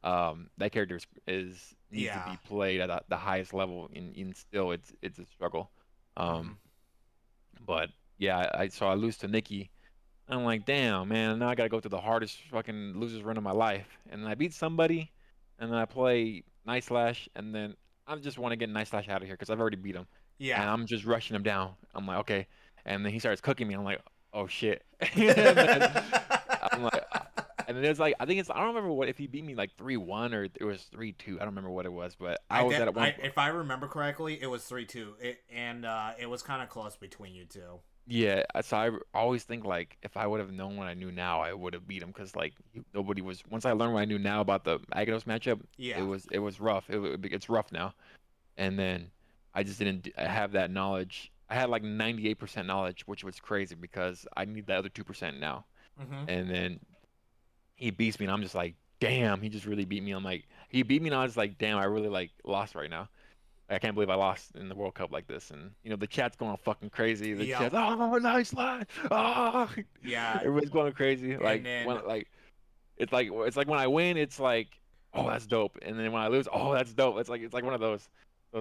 that character is needs to Yeah. be played at the highest level, and still it's a struggle. Hmm. Um, but yeah, so I lose to Nikki. I'm like, damn, man, now I gotta go through the hardest fucking losers run of my life. And then I beat somebody, and then I play Night Slash, and then I just want to get Night Slash out of here because I've already beat him. Yeah. And I'm just rushing him down. I'm like, okay. And then he starts cooking me. I'm like, oh shit. And then I'm like, and then it's like, I think I don't remember if he beat me like 3-1 or it was 3-2. I don't remember what it was, but I was at one. If I remember correctly, it was 3-2. And it was kind of close between you two. Yeah, so I always think like if I would have known what I knew now, I would have beat him because like nobody was. Once I learned what I knew now about the Agados matchup, Yeah. it was rough. It's rough now, and then I just didn't have that knowledge. I had like 98% knowledge, which was crazy because I need the other 2% now. Hmm. And then he beats me, and I'm just like, damn, he just really beat me. I'm like, he beat me, and I was like, damn, I really like lost right now. I can't believe I lost in the World Cup like this. And the chat's going fucking crazy. The Yep. chat's, oh, nice line. Oh, Yeah. everybody's going crazy. And Like then when it's like when I win, it's like, oh, that's dope. And then when I lose, oh, that's dope. It's like one of those. So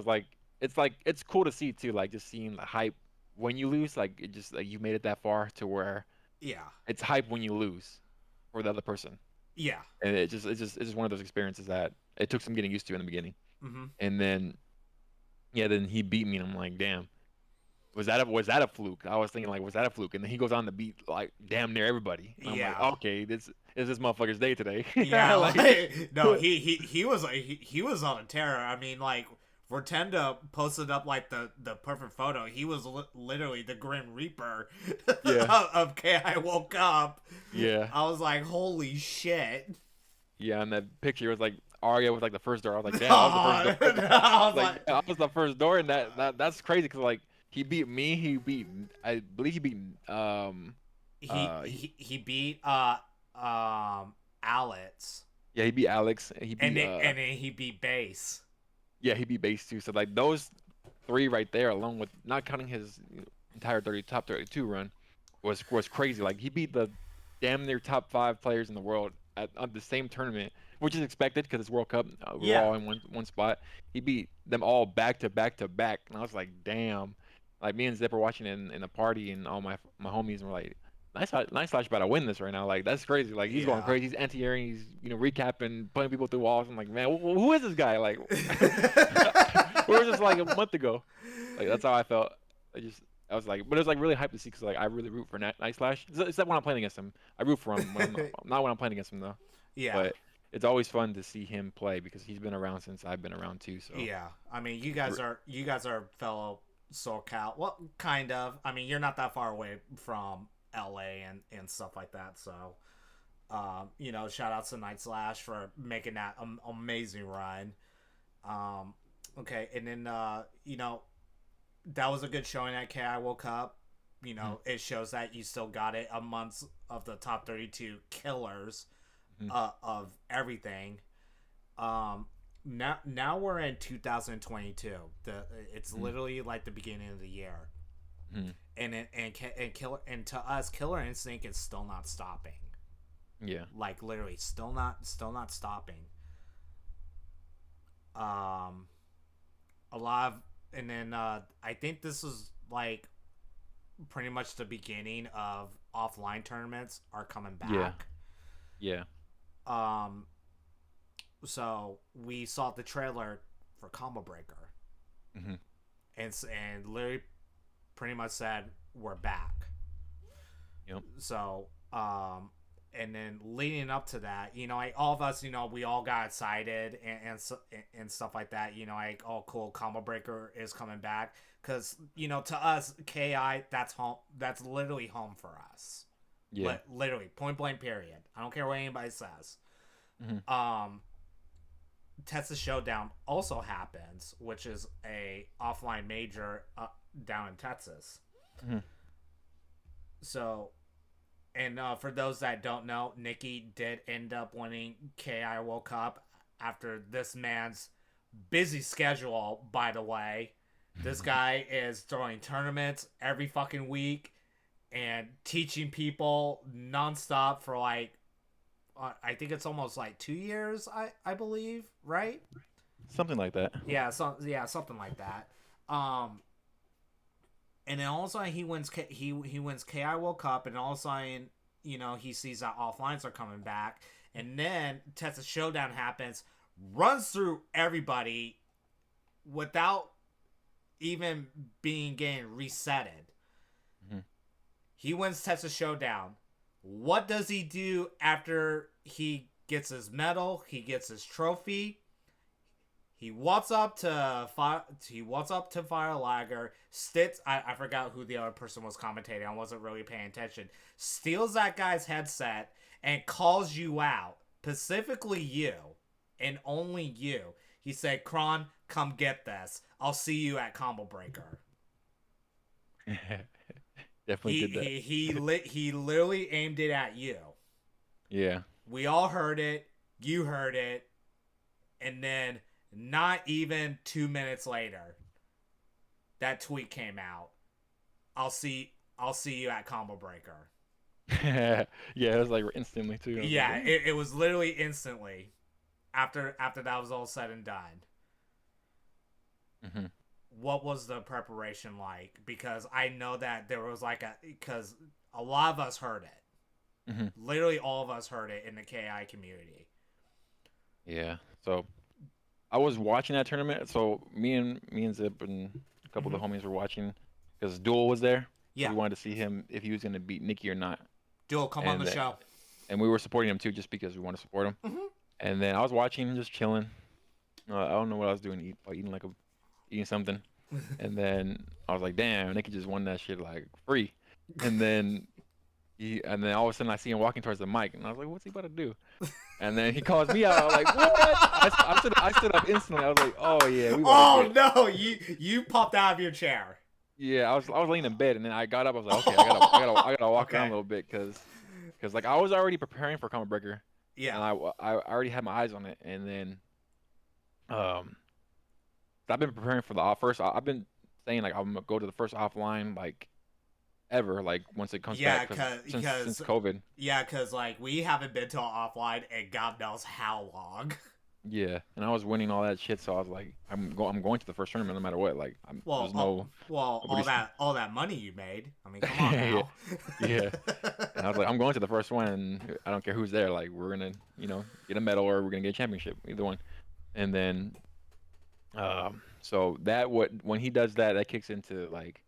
it's like it's cool to see too, like just seeing the hype when you lose, like it just like you made it that far to where yeah. it's hype when you lose for the other person. Yeah. And it's just one of those experiences that it took some getting used to in the beginning. Hmm. And then yeah, then he beat me, and I'm like, damn. Was that a fluke? I was thinking like, was that a fluke? And then he goes on to beat like damn near everybody. And I'm like, Yeah. okay, this is this motherfucker's day today. Yeah, Like, no, he was like he was on a tear. I mean, like Rotenda posted up like the perfect photo. He was literally the Grim Reaper yeah, of KI woke up. yeah, I was like, holy shit. yeah. And that picture was like Arya was like the first door. I was like, damn, I was the first Oh, door. I was Like I was the first door, and that's crazy because like he beat me. He beat I believe he beat he beat Alex, yeah, he beat Alex. He and beat then he beat Base. yeah, he beat Base too. So like those three right there, along with not counting his entire top 32 run, was crazy. Like he beat the damn near top 5 players in the world at the same tournament, which is expected because it's World Cup. We're Yeah, all in one spot. He beat them all back to back to back, and I was like, damn. Like me and Zip were watching in a party, and all my homies were like, nice Slash about to win this right now. Like that's crazy. Like he's going yeah. crazy. He's anti-airing. He's recapping, putting people through walls. I'm like, man, who is this guy? Like, where was this like a month ago? Like that's how I felt. I was like, but it was like really hyped to see because like I really root for Night Slash. Except when I'm playing against him, I root for him. Not when I'm playing against him though. Yeah. But it's always fun to see him play because he's been around since I've been around too. So Yeah, I mean, you guys are fellow SoCal. Well, kind of. I mean, you're not that far away from LA and stuff like that. So, shout out to Night Slash for making that amazing run. Okay, and then that was a good showing at KI World Cup. It shows that you still got it amongst of the top 32 killers of everything. Now we're in 2022. It's literally like the beginning of the year, and to us, Killer Instinct is still not stopping. Yeah, Like literally, still not stopping. A lot of, and then I think this is like pretty much the beginning of offline tournaments are coming back. yeah. So we saw the trailer for Combo Breaker, and literally pretty much said we're back. Yep. So and then leading up to that, all of us, we all got excited and stuff like that. Like, oh, cool, Combo Breaker is coming back because to us, KI, that's home. That's literally home for us. Yeah. Literally, point blank, period. I don't care what anybody says. Mhm. Texas Showdown also happens, which is a offline major down in Texas. Mhm. So, and for those that don't know, Nikki did end up winning KI World Cup after this man's busy schedule, by the way. This guy is throwing tournaments every fucking week and teaching people nonstop for like, I think it's almost like 2 years, I believe, right? Something like that. Yeah, something like that. Um, and then all of a sudden he wins KI World Cup, and all of a sudden he sees that offlines are coming back, and then Texas Showdown happens, runs through everybody without even being getting resetted. Mhm. He wins Texas Showdown. What does he do after he gets his medal? He gets his trophy. He walks up to Fire Lager. I forgot who the other person was commentating. I wasn't really paying attention. Steals that guy's headset and calls you out, specifically you, and only you. He said, "Kron, come get this. I'll see you at Combo Breaker." Definitely did that. He literally aimed it at you. Yeah. We all heard it. You heard it, and then not even 2 minutes later, that tweet came out. I'll see you at Combo Breaker. Yeah, it was like instantly too. Yeah, Like, it was literally instantly after that was all said and done. mm-hmm. What was the preparation like? Because I know that there was because a lot of us heard it. Mm-hmm. Literally all of us heard it in the KI community. Yeah. So I was watching that tournament. So me and Zip and a couple of the homies were watching because Duel was there. So Yeah, we wanted to see him if he was going to beat Nikki or not. Duel, come on the And show. and we were supporting him too, just because we want to support him. Mm-hmm. And then I was watching, just chilling. I don't know what I was doing, eating something. And then I was like, damn, Nikki just won that shit like free. And then and then all of a sudden I see him walking towards the mic, and I was like, what's he about to do? And then he calls me out. I was like, what? I stood up instantly. I was like, oh yeah, we about to get. No, you popped out of your chair. Yeah, I was laying in bed, and then I got up. I was like, okay, I gotta walk around a little bit, cause like I was already preparing for Comet Breaker, Yeah. and I already had my eyes on it, and then um I've been preparing for the first. I've been saying like I'm gonna go to the first offline like ever, like once it comes Yeah, back, since COVID. Yeah, because like we haven't been to an offline in God knows how long. Yeah, and I was winning all that shit, so I was like, I'm going to the first tournament no matter what. Like, there's all that money you made. I mean, come on now. Yeah. And I was like, I'm going to the first one, and I don't care who's there. Like, we're gonna, get a medal or we're gonna get a championship, either one. And then, so when he does that, that kicks into like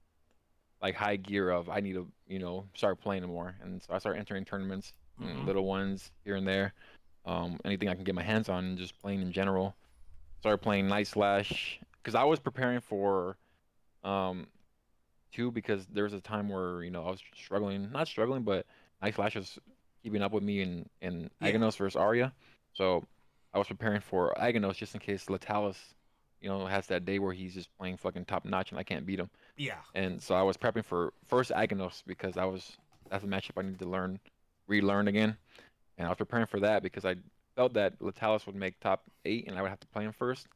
high gear of I need to, start playing more, and so I start entering tournaments, little ones here and there. Anything I can get my hands on, just playing in general. Started playing Night Slash because I was preparing for two, because there was a time where I was struggling, not struggling, but Night Slash was keeping up with me in Yeah. Aghanos versus Arya. So I was preparing for Aghanos just in case Latalis, has that day where he's just playing fucking top notch and I can't beat him. Yeah. And so I was prepping for first Aghanos because that's a matchup I need to relearn again. And I was preparing for that because I felt that Latalis would make top 8 and I would have to play him first.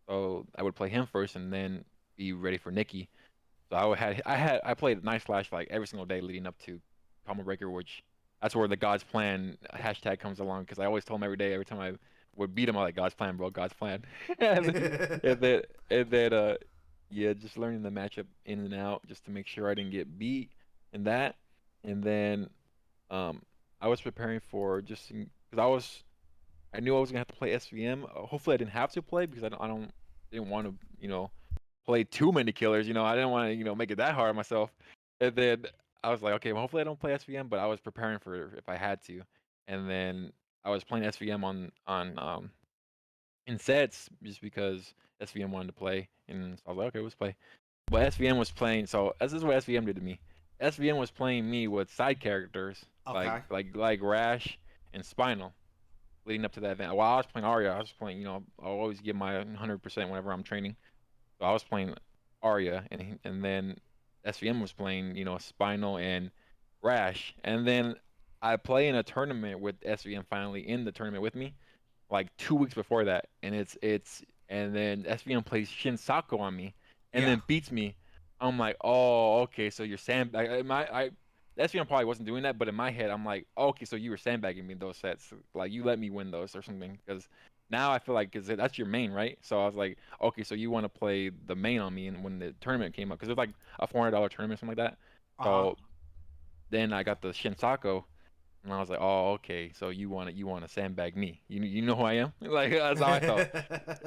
So I would play him first and then be ready for Nikki. So I played Night Slash like every single day leading up to Combo Breaker, which that's where the God's Plan hashtag comes along, because I always told him every day, every time I would beat him, I'm like, God's plan, bro, God's plan. and then yeah, just learning the matchup in and out just to make sure I didn't get beat in that. And then I was preparing for because I knew I was gonna have to play SVM. Hopefully I didn't have to play because I didn't want to play too many killers. I didn't want to make it that hard on myself. And then I was like, okay, well, hopefully I don't play SVM, but I was preparing for if I had to. And then I was playing SVM on in sets just because SVM wanted to play, and so I was like, okay, let's play. But SVM was playing, so this is what SVM did to me. SVM was playing me with side characters Okay. like Rash and Spinal leading up to that event. While I was playing Arya, I was playing, I always give my 100% whenever I'm training. So I was playing Arya, and then SVM was playing, Spinal and Rash, and then I play in a tournament with SVM finally in the tournament with me, like 2 weeks before that, and and then SVM plays Shin Sako on me, and Yeah. then beats me. I'm like, oh, okay, so you're the SVM probably wasn't doing that, but in my head, I'm like, oh, okay, so you were sandbagging me those sets, like you let me win those or something, because now I feel like because that's your main, right? So I was like, okay, so you want to play the main on me, and when the tournament came up, because it was like a $400 tournament, something like that. Uh-huh. So then I got the Shin Sako, and I was like, oh, okay, so you want to sandbag me? You know who I am? Like that's how I felt.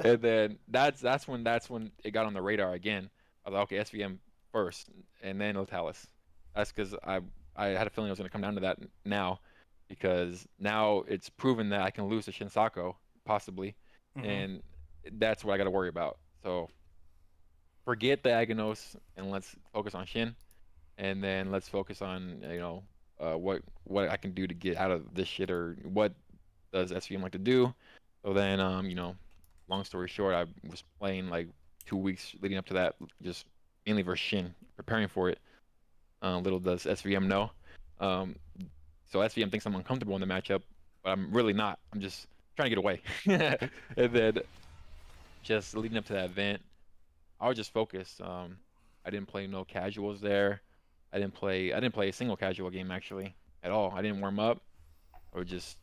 And then that's when it got on the radar again. I was like, okay, SVM first, and then Latalis. That's because I had a feeling it was gonna come down to that now, because now it's proven that I can lose to Shinsako possibly, Mm-hmm. and that's what I got to worry about. So forget the Aganos and let's focus on Shin, and then let's focus on what I can do to get out of this shit, or what does SVM like to do. So then long story short, I was playing like 2 weeks leading up to that, just mainly versus Shin, preparing for it. Little does SVM know. Um, so SVM thinks I'm uncomfortable in the matchup, but I'm really not. I'm just trying to get away. And then just leading up to that event, I was just focused. I didn't play no casuals there. I didn't play a single casual game actually at all. I didn't warm up, or just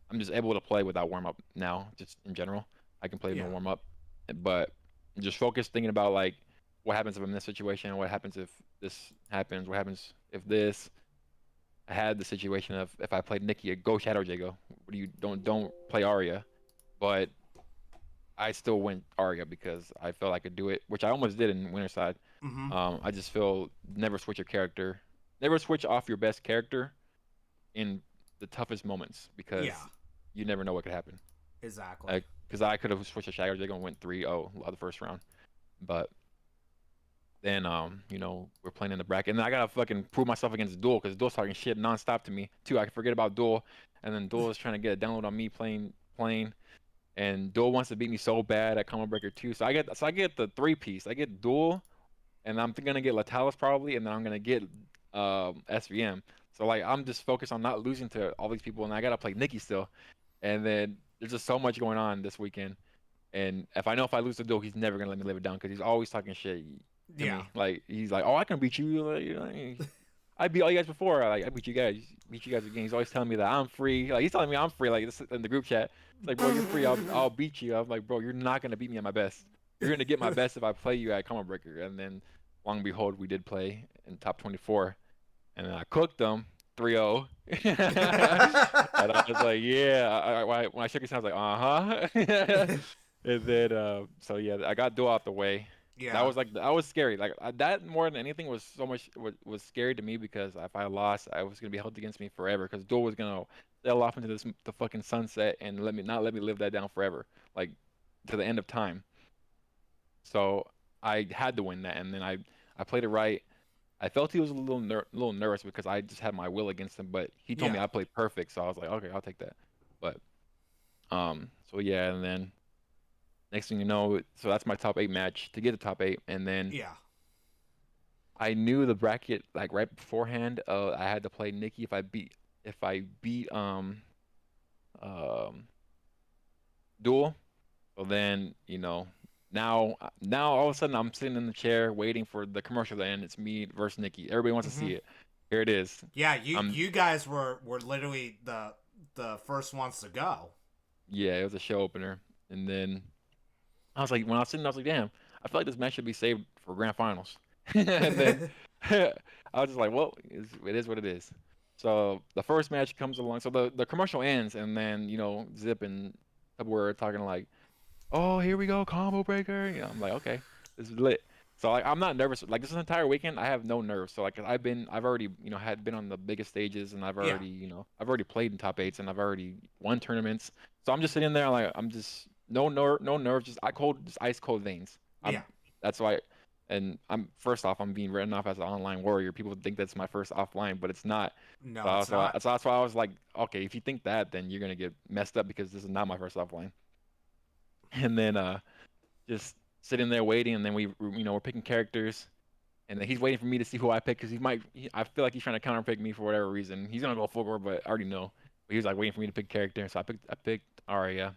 I'm just able to play without warm up now, just in general. I can play no Yeah. warm up, but just focus thinking about like what happens if I'm in this situation, what happens if this happens, what happens if this. I had the situation of if I played Nikki, go Shadow Jago. What do you don't play Arya, but I still went Arya because I felt I could do it, which I almost did in Winterside. Mm-hmm. I just feel never switch your character, never switch off your best character in the toughest moments Yeah. because you never know what could happen. Exactly. Because I could have switched to Shadow Dragon and went 3-0 the first round, but then we're playing in the bracket, and then I gotta fucking prove myself against Duel because Duel's talking shit nonstop to me too. I can forget about Duel, and then Duel is trying to get a download on me playing, and Duel wants to beat me so bad at Combo Breaker 2. So I get the three piece. I get Duel, and I'm gonna get Latalis probably, and then I'm gonna get SVM. So like I'm just focused on not losing to all these people, and I gotta play Nikki still. And then there's just so much going on this weekend. And if I lose the duel, he's never gonna let me live it down because he's always talking shit to Yeah. me. Like he's like, "Oh, I can beat you." Like, I beat all you guys before. Like I beat you guys again. He's always telling me that I'm free. Like he's telling me I'm free. Like this in the group chat. It's like, bro, you're free. I'll beat you. I'm like, bro, you're not gonna beat me at my best. You're gonna get my best if I play you at Combo Breaker. And then, long and behold, we did play in top 24, and then I cooked them 3-0. And I was like, yeah. When I shook his hand, I was like, uh-huh. And then, so yeah, I got Duel out the way. That Yeah. was like, that was scary. Like that more than anything was so much was scary to me because if I lost, I was gonna be held against me forever. Because Duel was gonna sail off into the fucking sunset and let me live that down forever, like to the end of time. So I had to win that, and then I played it right. I felt he was a little nervous because I just had my will against him, but he told me Yeah. I played perfect, so I was like, okay, I'll take that. But so yeah, and then next thing you know, so that's my top 8 match to get the top 8, and then Yeah. I knew the bracket like right beforehand. I had to play Nikki if I beat um Duel. So then now all of a sudden I'm sitting in the chair waiting for the commercial to end. It's me versus Nikki. Everybody wants to Mm-hmm. see it. Here it is. Yeah. You I'm you guys were literally the first ones to go. Yeah, it was a show opener. And then I was like, when I was sitting, I was like, damn, I feel like this match should be saved for grand finals. And then I was just like, well, it is what it is. So the first match comes along. So the commercial ends, and then Zip and Tupperware are talking like, oh, here we go, combo breaker. I'm like, okay, this is lit. So like, I'm not nervous. Like this entire weekend, I have no nerves. So like, I've already, had been on the biggest stages, and Yeah. I've already played in top eights, and I've already won tournaments. So I'm just sitting there like, I'm just no nerves, just ice cold veins. Yeah. That's why, and I'm first off, I'm being written off as an online warrior. People think that's my first offline, but it's not. No, it's not. So that's why I was like, okay, if you think that, then you're gonna get messed up because this is not my first offline. And then just sitting there waiting, and then we're picking characters, and then he's waiting for me to see who I pick because I feel like he's trying to counter pick me for whatever reason. He's gonna go full board, but I already know. But he was like waiting for me to pick character, so I picked Arya.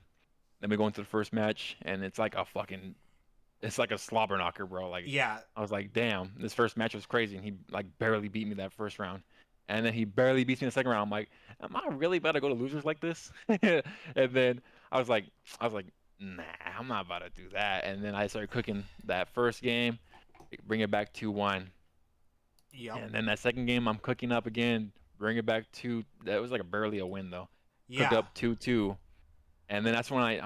Then we go into the first match, and it's like a slobber knocker, bro. Like Yeah, I was like, damn, this first match was crazy, and he like barely beat me that first round, and then he barely beats me in the second round. I'm like, am I really about to go to losers like this? And then I was like, I was like, nah, I'm not about to do that. And then I started cooking that first game, bring it back 2-1, yep, and then that second game I'm cooking up again, bring it back to that was like a barely a win though, cooked yeah. up 2-2. And then that's when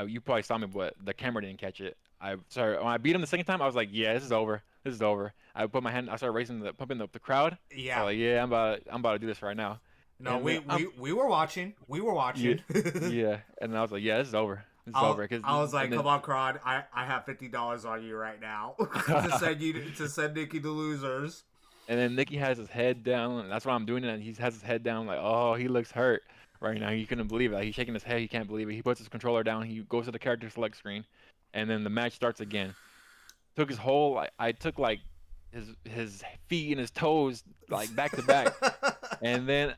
you probably saw me, but the camera didn't catch it. Sorry, when I beat him the second time, I was like, yeah, this is over. This is over. I put my hand, I started pumping the crowd. I Yeah. was like, yeah, I'm about to do this right now. No, And then we were watching. We were yeah, watching. yeah. And I was like, yeah, this is over. This is over. I was like, And come on, Crod, I have $50 on you right now to then, send Nikki to losers. and then Nikki has his head down, and that's why I'm doing it. And he has his head down, like, oh, he looks hurt right now. He couldn't believe it. Like, he's shaking his head. He can't believe it. He puts his controller down. He goes to the character select screen, and then the match starts again. Took his whole, I took like his feet and his toes like back to back, and then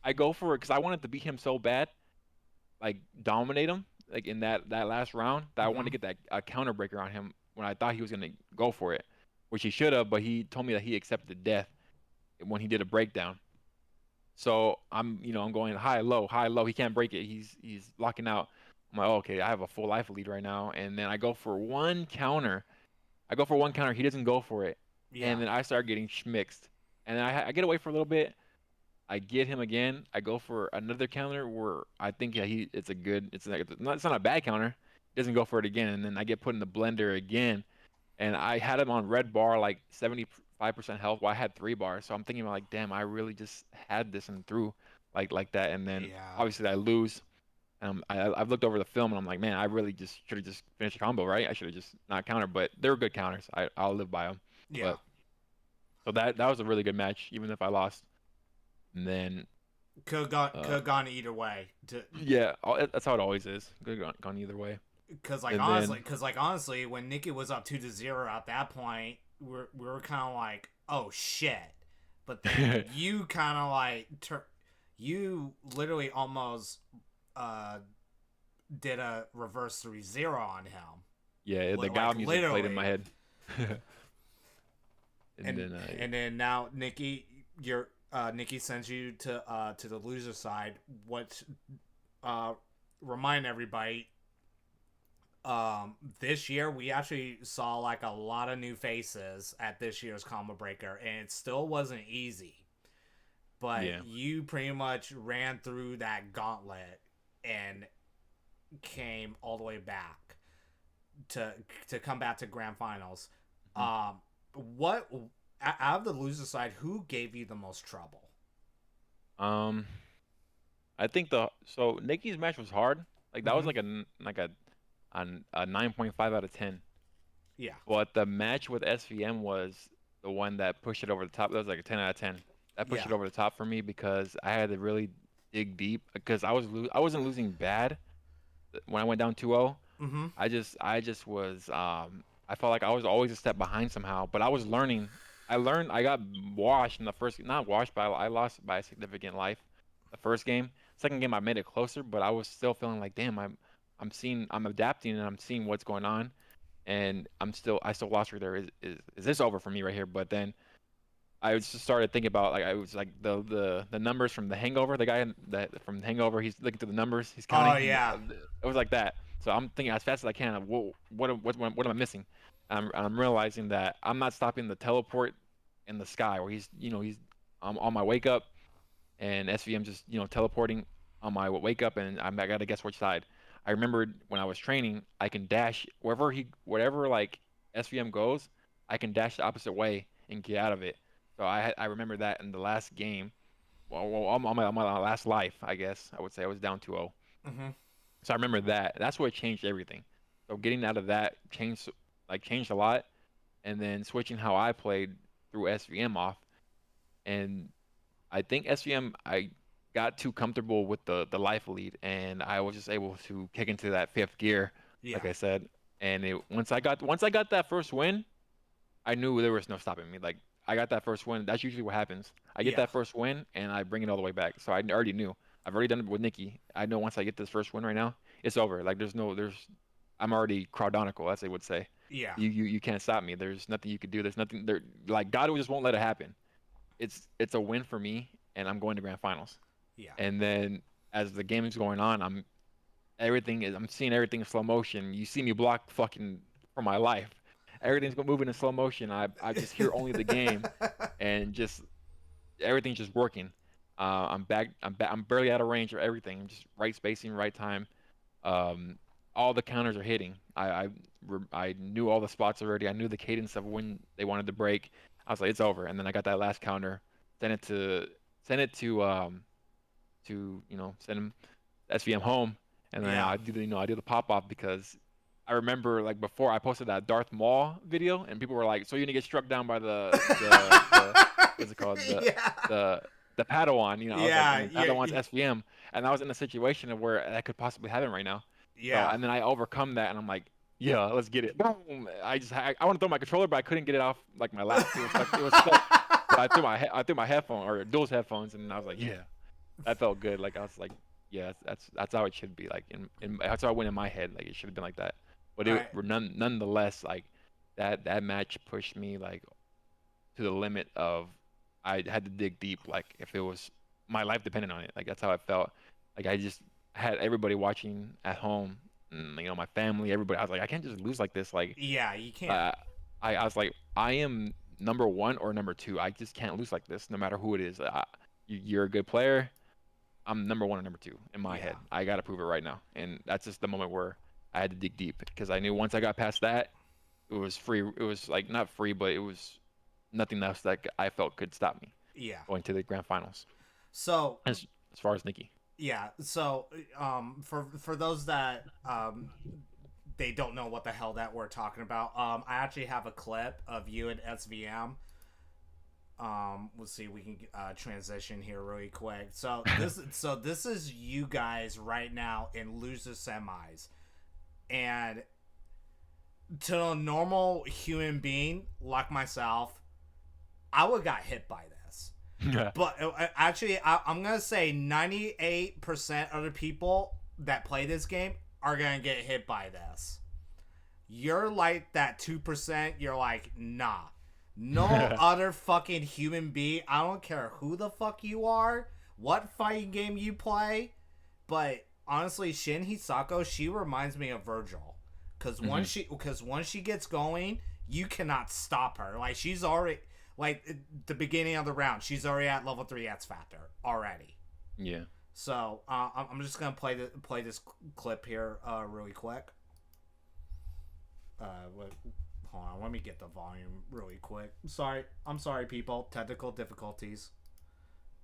I go for it because I wanted to beat him so bad, like dominate him, like in that last round. That I wanted Hmm. to get that counter breaker on him when I thought he was gonna go for it, which he should have. But he told me that he accepted death when he did a breakdown. So I'm going high, low, high, low. He can't break it. He's locking out. I'm like, oh, okay, I have a full life lead right now, and then I go for one counter. He doesn't go for it, Yeah. and then I start getting schmixed, and then I get away for a little bit. I get him again. I go for another counter where I think yeah it's not a bad counter. He doesn't go for it again, and then I get put in the blender again, and I had him on red bar like 75% health. Well, I had 3 bars, so I'm thinking about like, damn, I really just had this and threw like that, and then Yeah. obviously I lose. I've looked over the film and I'm like, man, I really just should have just finished the combo, right? I should have just not countered, but they were good counters. I'll live by them. Yeah. But so that was a really good match, even if I lost. And then Could uh, have gone either way. yeah, that's how it always is. Good gone either way. Because And then honestly, when Nikki was up 2-0 at that point, we were kind of like, oh shit. But then you kind of like you literally almost uh did a reverse 3-0 on him. yeah, the Like God music played in literally. my head. And and then and then now Nikki sends you to the loser side. What remind everybody, this year we actually saw like a lot of new faces at this year's Combo Breaker, and it still wasn't easy. yeah. But you pretty much ran through that gauntlet and came all the way back to come back to grand finals. Mhm. What out of the loser side, who gave you the most trouble? Um, I think the so Nikki's match was hard. Like that was Mm-hmm. like a 9.5 out of 10. Yeah. But the match with SVM was the one that pushed it over the top. That was like a 10 out of 10. That pushed Yeah. it over the top for me because I had to really dig deep because I wasn't losing bad when I went down 2-0. Mm-hmm. I just was I felt like I was always a step behind somehow, but I was learning. I got washed in the first, not washed, but I lost by a significant life the first game. Second game I made it closer, but I was still feeling like damn, I'm adapting and I'm seeing what's going on, and I still lost right there. Is this over for me right here? But then I just started thinking about like I was like the numbers from The Hangover. The guy that from The Hangover, he's looking through the numbers, he's Oh counting. yeah. It was like that. So I'm thinking as fast as I can of what am I missing? I'm realizing that I'm not stopping the teleport in the sky where he's on my wake up, and SVM just teleporting on my wake up, and I gotta guess which side. I remembered when I was training, I can dash wherever like SVM goes, I can dash the opposite way and get out of it. So I remember that in the last game. Well on my last life, I guess I would say I was down 2-0. Mm-hmm. So I remember that. That's what changed everything. So getting out of that changed a lot. and then switching how I played through SVM off. And I think SVM, I got too comfortable with the life lead, and I was just able to kick into that fifth gear, Yeah. like I said. And once I got that first win, I knew there was no stopping me. Like I got that first win. That's usually what happens. I get Yeah. that first win and I bring it all the way back. So I already knew. I've already done it with Nikki. I know once I get this first win right now, it's over. Like I'm already crowdonical, as they would say. Yeah. You can't stop me. There's nothing you could do. There's nothing there. Like God just won't let it happen. It's a win for me, and I'm going to grand finals. Yeah. And then as the game is going on, I'm seeing everything in slow motion. You see me block fucking for my life. Everything's moving in slow motion. I just hear only the game, and just everything's just working. I'm back. I'm barely out of range of everything. Just right spacing, right time. Um, all the counters are hitting. I knew all the spots already. I knew the cadence of when they wanted to break. I was like, it's over. And then I got that last counter. Sent it to send him SVM home. And then Yeah. I do the pop off because I remember like before I posted that Darth Maul video and people were like, so you're gonna get struck down by the what's it called Yeah. the Padawan, I was Yeah. like, Padawan's SVM, and I was in a situation of where that could possibly happen right now. So Yeah. and then I overcome that and I'm like, yeah, let's get it. Boom! I want to throw my controller, but I couldn't get it off like my lap. It was stuck. But I threw my headphone or dual headphones, and I was like, yeah, that felt good. Like I was like, yeah, that's how it should be. Like that's how I went in my head. Like it should have been like that. But Right. nonetheless, like that match pushed me like to the limit of I had to dig deep. Like if it was my life depended on it. Like that's how I felt. Like I just had everybody watching at home, and my family, everybody. I was like, I can't just lose like this. Like Yeah. You can't. uh, I was like, I am number one or number two. I just can't lose like this, no matter who it is. You're a good player. I'm number one or number two in my Yeah. head. I got to prove it right now. And that's just the moment where I had to dig deep because I knew once I got past that, it was free. It was like not free, but it was nothing else that I felt could stop me Yeah. going to the grand finals. So As far as Nikki. yeah. So for those that they don't know what the hell that we're talking about, I actually have a clip of you and SVM. Let's see, we can transition here really quick. So this is you guys right now in loser semis, and to a normal human being like myself, I would got hit by this. But actually, I'm gonna say 98% of the people that play this game are gonna get hit by this. You're like that 2%. You're like, nah. No other fucking human being. I don't care who the fuck you are, what fighting game you play, but honestly, Shin Hisako, she reminds me of Virgil, because once she gets going, you cannot stop her. Like she's already like the beginning of the round, she's already at level 3 X Factor already. Yeah. So I'm just gonna play this clip here really quick. Hold on, let me get the volume really quick. I'm sorry, people. Technical difficulties.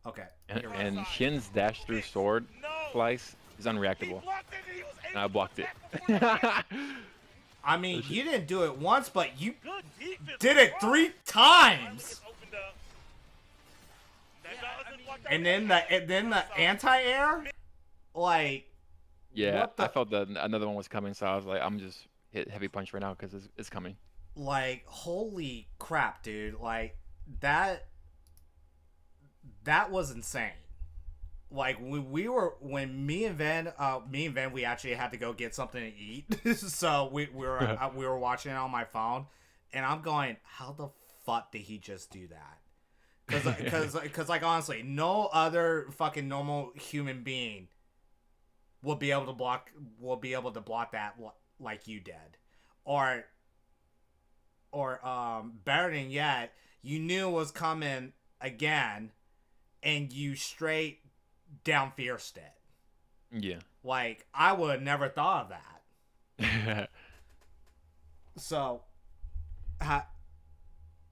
Okay. And Shin's dash through sword slice is unreactable. And I blocked it. I mean, you didn't do it once, but you did it 3 times. And then the anti-air, like. Yeah, I felt that another one was coming, so I was like, I'm just hit heavy punch right now because it's coming. Like, holy crap, dude! Like that was insane. Like when me and Van, we actually had to go get something to eat. So we were watching it on my phone, and I'm going, how the fuck did he just do that? Because like honestly, no other fucking normal human being will be able to block that like you did, or better than yet, you knew it was coming again, and you straight down fierced it. Yeah. Like, I would have never thought of that. So,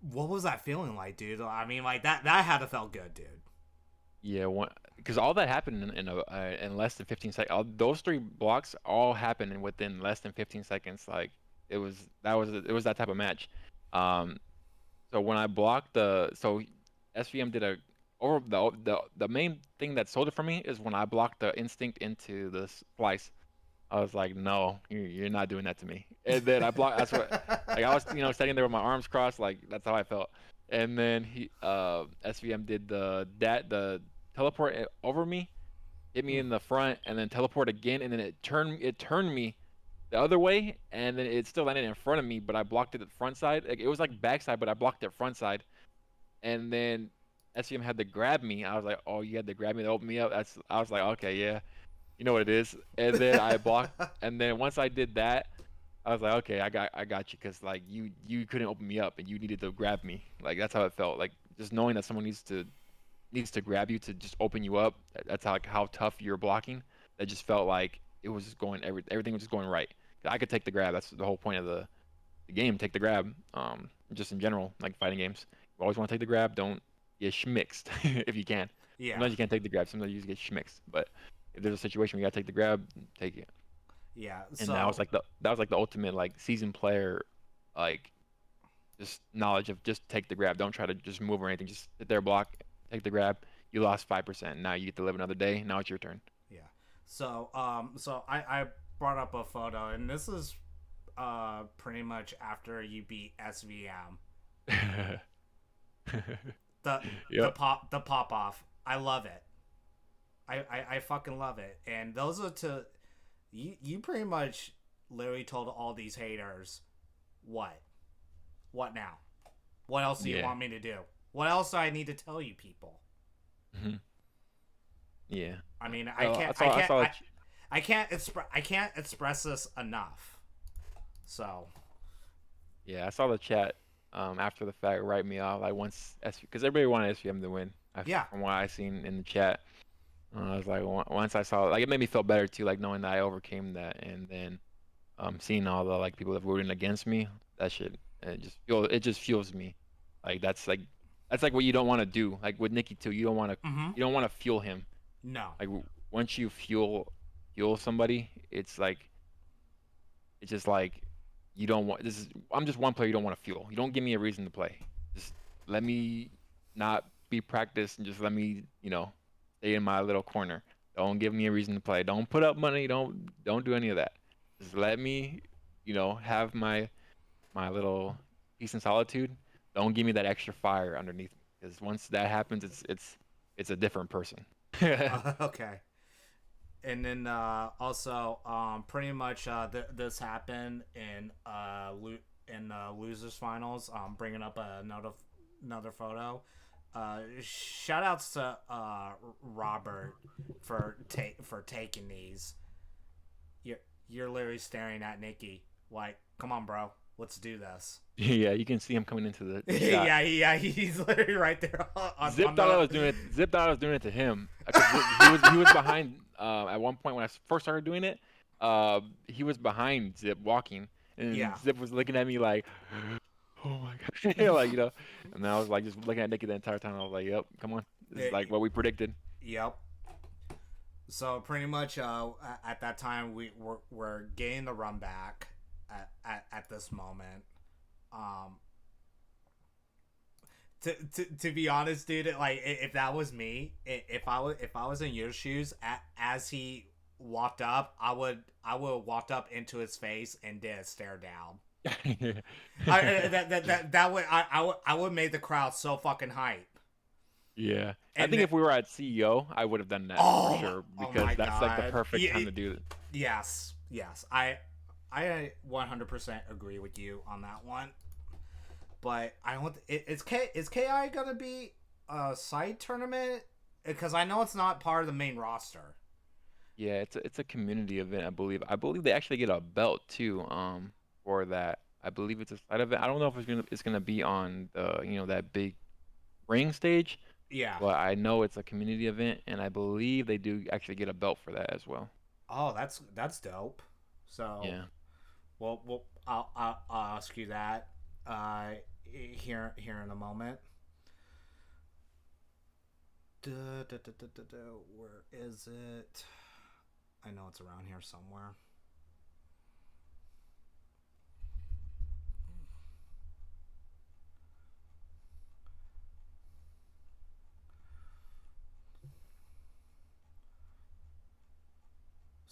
what was that feeling like, dude? I mean, like, that had to felt good, dude. Yeah, because all that happened in less than 15 seconds. Those 3 blocks all happened within less than 15 seconds. Like, it was that type of match. Um, so when I blocked SVM did a over the main thing that sold it for me is when I blocked the instinct into the splice. I was like, no, you're not doing that to me. And then I blocked. That's what, like I was, standing there with my arms crossed, like that's how I felt. And then SVM did the teleport over me, hit me in the front, and then teleport again, and then it turned me the other way, and then it still landed in front of me, but I blocked it at the front side. Like it was like backside, but I blocked it front side. And then SVM had to grab me. I was like, oh, you had to grab me to open me up. I was like, okay, yeah, you know what it is. And then I blocked. And then once I did that, I was like, okay, I got you, because like you couldn't open me up and you needed to grab me. Like that's how it felt. Like just knowing that someone needs to grab you to just open you up. That's how tough you're blocking. That just felt like it was just going everything was just going right. I could take the grab. That's the whole point of the game. Take the grab. Just in general, like fighting games, you always want to take the grab. Don't get schmixed if you can. Yeah. Sometimes you can't take the grab. Sometimes you just get schmixed. But if there's a situation where you gotta take the grab, take it. Yeah. And that was So like the ultimate like seasoned player, like just knowledge of just take the grab. Don't try to just move or anything. Just sit there, block, take the grab. You lost 5%. Now you get to live another day. Now it's your turn. yeah. So I brought up a photo, and this is pretty much after you beat SVM. The Yep. the pop off. I love it. I fucking love it. And those are to you pretty much literally told all these haters what? What now? What else do you Yeah. want me to do? What else do I need to tell you people? Hmm. Yeah. I mean, I can't express this enough. So, Yeah, I saw the chat after the fact write me off like once because everybody wanted SVM to win. yeah. From what I seen in the chat, I was like once I saw like it made me feel better too, like knowing that I overcame that, and then seeing all the like people that were rooting against me, that shit it just fuels me. Like that's like what you don't want to do. Like with Nikki too, Mhm. you don't want to fuel him. No. Like once you fuel somebody, it's just like you don't want this is I'm just one player you don't want to fuel. You don't give me a reason to play. Just let me not be practiced and just let me, stay in my little corner. Don't give me a reason to play. Don't put up money. Don't do any of that. Just let me, have my little peace and solitude. Don't give me that extra fire underneath me. Because once that happens, it's a different person. Okay. And then also pretty much this happened in losers finals, bringing up another photo. Shout outs to Robert for taking these. You're literally staring at Nikki like, come on, bro, let's do this. Yeah, you can see him coming into the shot. Yeah, he's literally right there Zip on thought I the. was doing it. Zip thought I was doing it to him because he was behind. At one point when I first started doing it, he was behind Zip walking, and Yeah. Zip was looking at me like, "Oh my god," like And I was like just looking at Nikki the entire time. I was like, "Yep, come on, this is like what we predicted." Yep. So pretty much, at that time, we're getting the run back at this moment. Um, to be honest, dude, like if that was me, if I was in your shoes, as he walked up, I would walked up into his face and did a stare down. I would make the crowd so fucking hype. Yeah, I And think then, if we were at CEO, I would have done that for sure oh because my that's like the god, perfect time to do it. yes, I 100% agree with you on that one. But I don't. Is Ki gonna be a side tournament? Because I know it's not part of the main roster. Yeah, it's a community event, I believe. I believe they actually get a belt too, for that. I believe it's a side event. I don't know if it's gonna be on the, that big ring stage, Yeah. but I know it's a community event, and I believe they do actually get a belt for that as well. Oh, that's dope. So, Yeah. well, I'll ask you that here in a moment. Where is it? I know it's around here somewhere.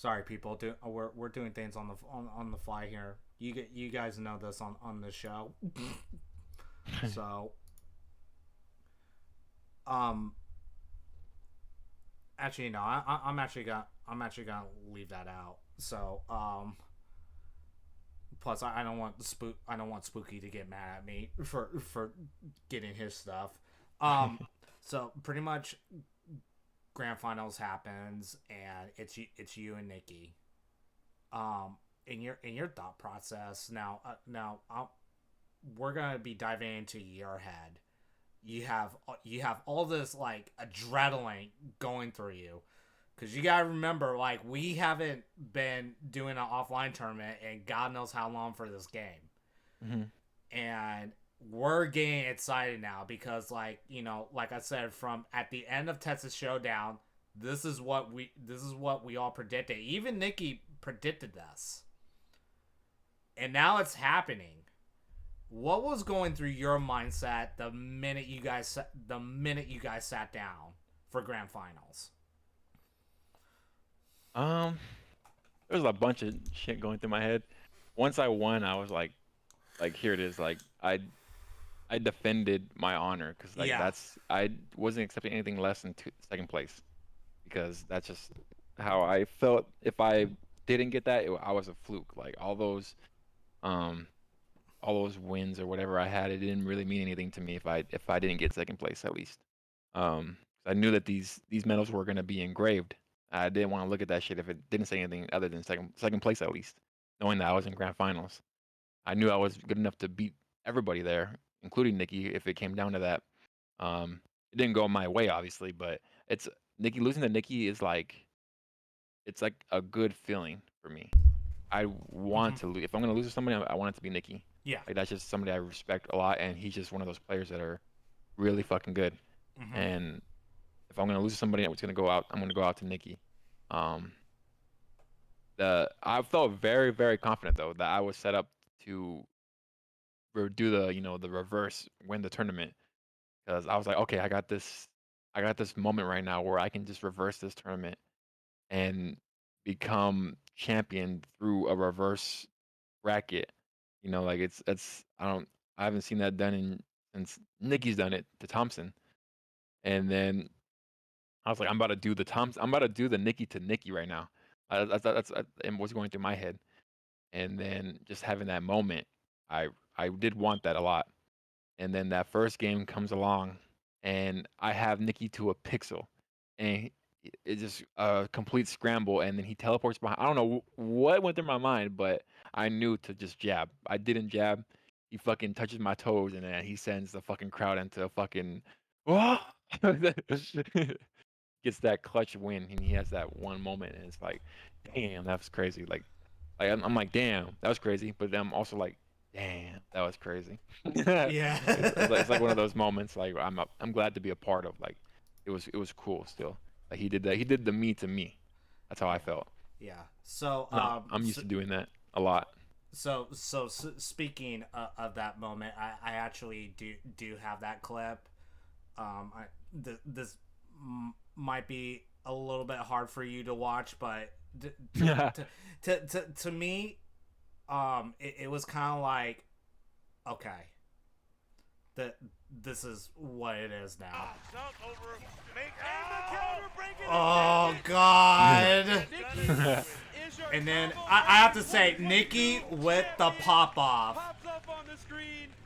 Sorry, people. We're doing things on the fly here. You guys know this on the show. So, actually no, I'm actually gonna leave that out. So, plus I don't want Spooky to get mad at me for getting his stuff. So pretty much grand finals happens and it's you and Nikki. In your thought process now, we're gonna be diving into your head. You have all this like adrenaline going through you, because you gotta remember, like, we haven't been doing an offline tournament and God knows how long for this game. Mm-hmm. And we're getting excited now because, like, you know, like I said, from at the end of Texas Showdown, this is what we all predicted. Even Nikki predicted this, and now it's happening. What was going through your mindset the minute you guys sat down for grand finals? There was a bunch of shit going through my head. Once I won, I was like here it is. Like I defended my honor, because like I wasn't accepting anything less than second place, because that's just how I felt. If I didn't get that, I was a fluke. Like all those wins or whatever I had, it didn't really mean anything to me if I didn't get second place at least. I knew that these medals were gonna be engraved. I didn't want to look at that shit if it didn't say anything other than second place at least, knowing that I was in grand finals. I knew I was good enough to beat everybody there, including Nikki, if it came down to that. It didn't go my way, obviously, but it's losing to Nikki is like, it's like a good feeling for me. I want to lose. If I'm gonna lose to somebody, I want it to be Nikki. Yeah. Like, that's just somebody I respect a lot, and he's just one of those players that are really fucking good. And if I'm gonna lose to somebody, I'm gonna go out to Nikki. I felt very, very confident though that I was set up to do the reverse, win the tournament, because I was like, okay, I got this moment right now where I can just reverse this tournament and become champion through a reverse bracket. Like, I haven't seen that done since Nikki's done it to Thompson. And then I was like, I'm about to do the Nikki to Nikki right now. That's and what's going through my head. And then just having that moment, I did want that a lot. And then that first game comes along, and I have Nikki to a pixel, and it's just a complete scramble. And then he teleports behind. I don't know what went through my mind, but I knew to just jab. I didn't jab. He fucking touches my toes, and then he sends the fucking crowd into a fucking gets that clutch win, and he has that one moment, and it's like, damn, that was crazy. Like I'm like, damn, that was crazy, but then I'm also like, damn, that was crazy. Yeah. It's like one of those moments. Like, I'm glad to be a part of. Like, it was cool still. Like, he did that. He did the me to me. That's how I felt. Yeah. So I'm used to doing that a lot. So speaking of that moment, I actually do have that clip. This might be a little bit hard for you to watch, but to me, it was kind of like, okay, this is what it is now. Oh God! And then I have to say, Nikki with the pop off.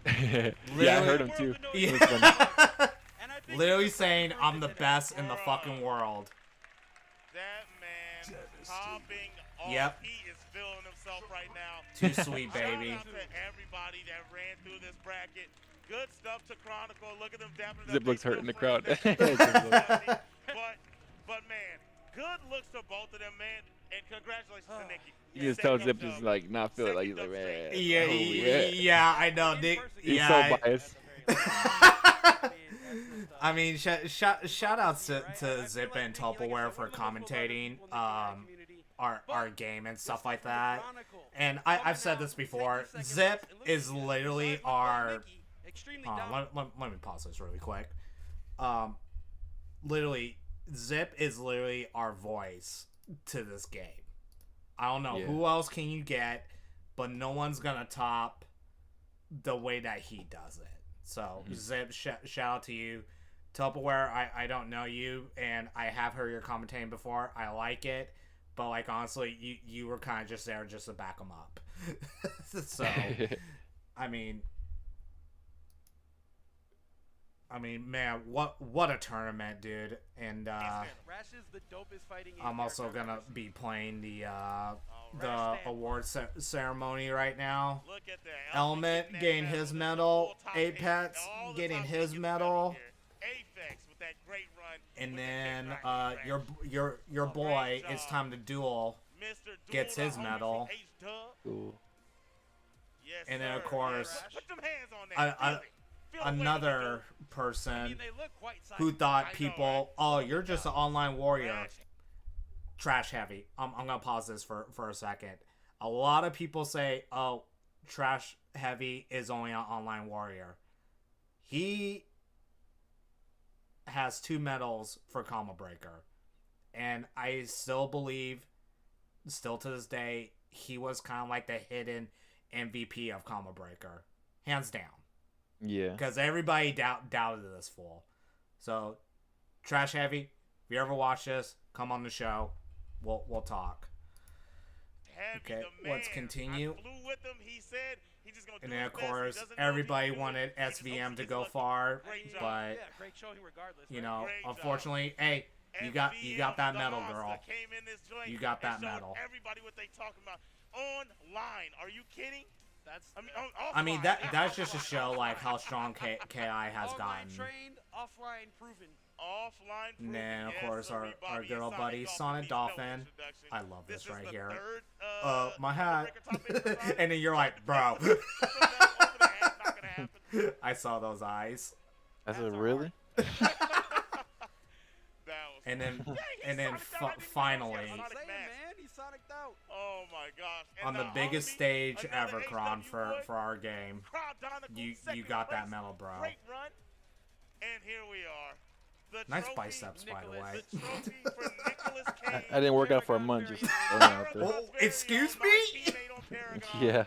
Yeah, I heard him too. Yeah. Literally saying, I'm the best in the fucking world. That man popping off. Yep. He is feeling himself right now. Too sweet, baby. Shout out to everybody that ran through this bracket. Good stuff to Chronicle. Look at them dapping Zip looks hurt in the crowd. but man, good looks to both of them, man. And congratulations to Nikki. You just tell Zip just like not feel it. Like, he's like, man. Yeah, I know. Nick, he's so biased. I mean, shout out to Zip and Tupperware for commentating our game and stuff like that. And I've said this before. Zip is literally our. Let me pause this really quick. Literally, Zip is literally our voice to this game. I don't know Yeah. who else can you get, but no one's gonna top the way that he does it. So Zip, shout out to you. Tupperware, I don't know you, and I have heard your commentating before. I like it, but like honestly, you were kind of just there just to back him up. So, I mean, man, what a tournament, dude! And Rash is the dopest fighting game I'm also character I've gonna ever seen. be playing the Rash award ceremony right now. Look at that. Element getting his medal, Apex getting his medal, Apex with that great run. and with the then kick right. your boy, it's time to duel, Mr. Duel, gets the his homie medal. from H-Dub. Cool. Yes, And then, of sir. course, Yeah, put them hands on that. Feel it. Feel the weight of the another dope. I person mean, they look quite who sizable. thought I know, people, right? oh, you're just an online warrior. Rash. Trash heavy. I'm gonna pause this for a second. A lot of people say, oh, Trash Heavy is only an online warrior. He has 2 medals for Combo Breaker, and I still believe, still to this day, he was kind of like the hidden MVP of Combo Breaker, hands down. Yeah. Because everybody doubted this fool. So, Trash Heavy, if you ever watch this, come on the show. We'll talk. Heavy, Okay, the let's man. continue. I flew with him. He said he's just gonna And do then, his of best. He course, doesn't know if he everybody can do it. wanted He just hopes SVM he to gets go lucky. far, Great job. but Yeah, great showing regardless. you right? know, Great job. unfortunately, hey, you got that MVM, medal, the girl. monster, came in this joint You got that and showed medal. Everybody what they talking about online. Are you kidding? That's I mean, offline. that's just to show like how strong KI has online gotten. trained, offline proven. Offline. And then, of Yes, course, sir, our Bobby good old buddy Sonic needs no Dolphin. introduction. I love this is right the here. third, My hat. Breaker top 8 for And then you're like, bro. Not gonna happen. I saw those eyes. That's That's a a really? That was And then, Yeah, he and then Sonic'd out. I didn't even finally, know he I'm had a saying, Sonic mask. man, he sonicked out. Oh my gosh. And on the biggest homie, stage another ever, Kron, HW for boy, our game, Chronicle, you second got that place. medal, bro. Great run. And here we are. The Nice trophy, biceps, by the Nicholas. way. The trophy for Nicholas Cage. I didn't work out for a month. Just throwing it out there. Oh, excuse me? Yeah.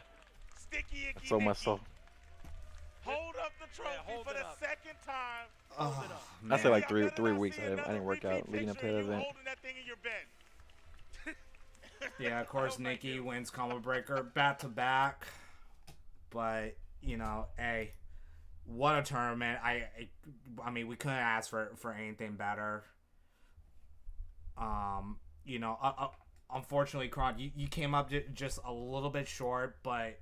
Sticky Icky I sold Nicky. myself. Hold up the trophy hold for it the up. second time. Oh, it up. I said man. like Y'all better three not weeks. see I didn't another work repeat out leading up to picture that of you event. holding that thing in your bed. Yeah, of course, Oh, thank Nikki you. wins Combo Breaker back to back. But, you know, hey, what a tournament. I mean, we couldn't ask for anything better. You know, unfortunately, Kron, you came up just a little bit short, but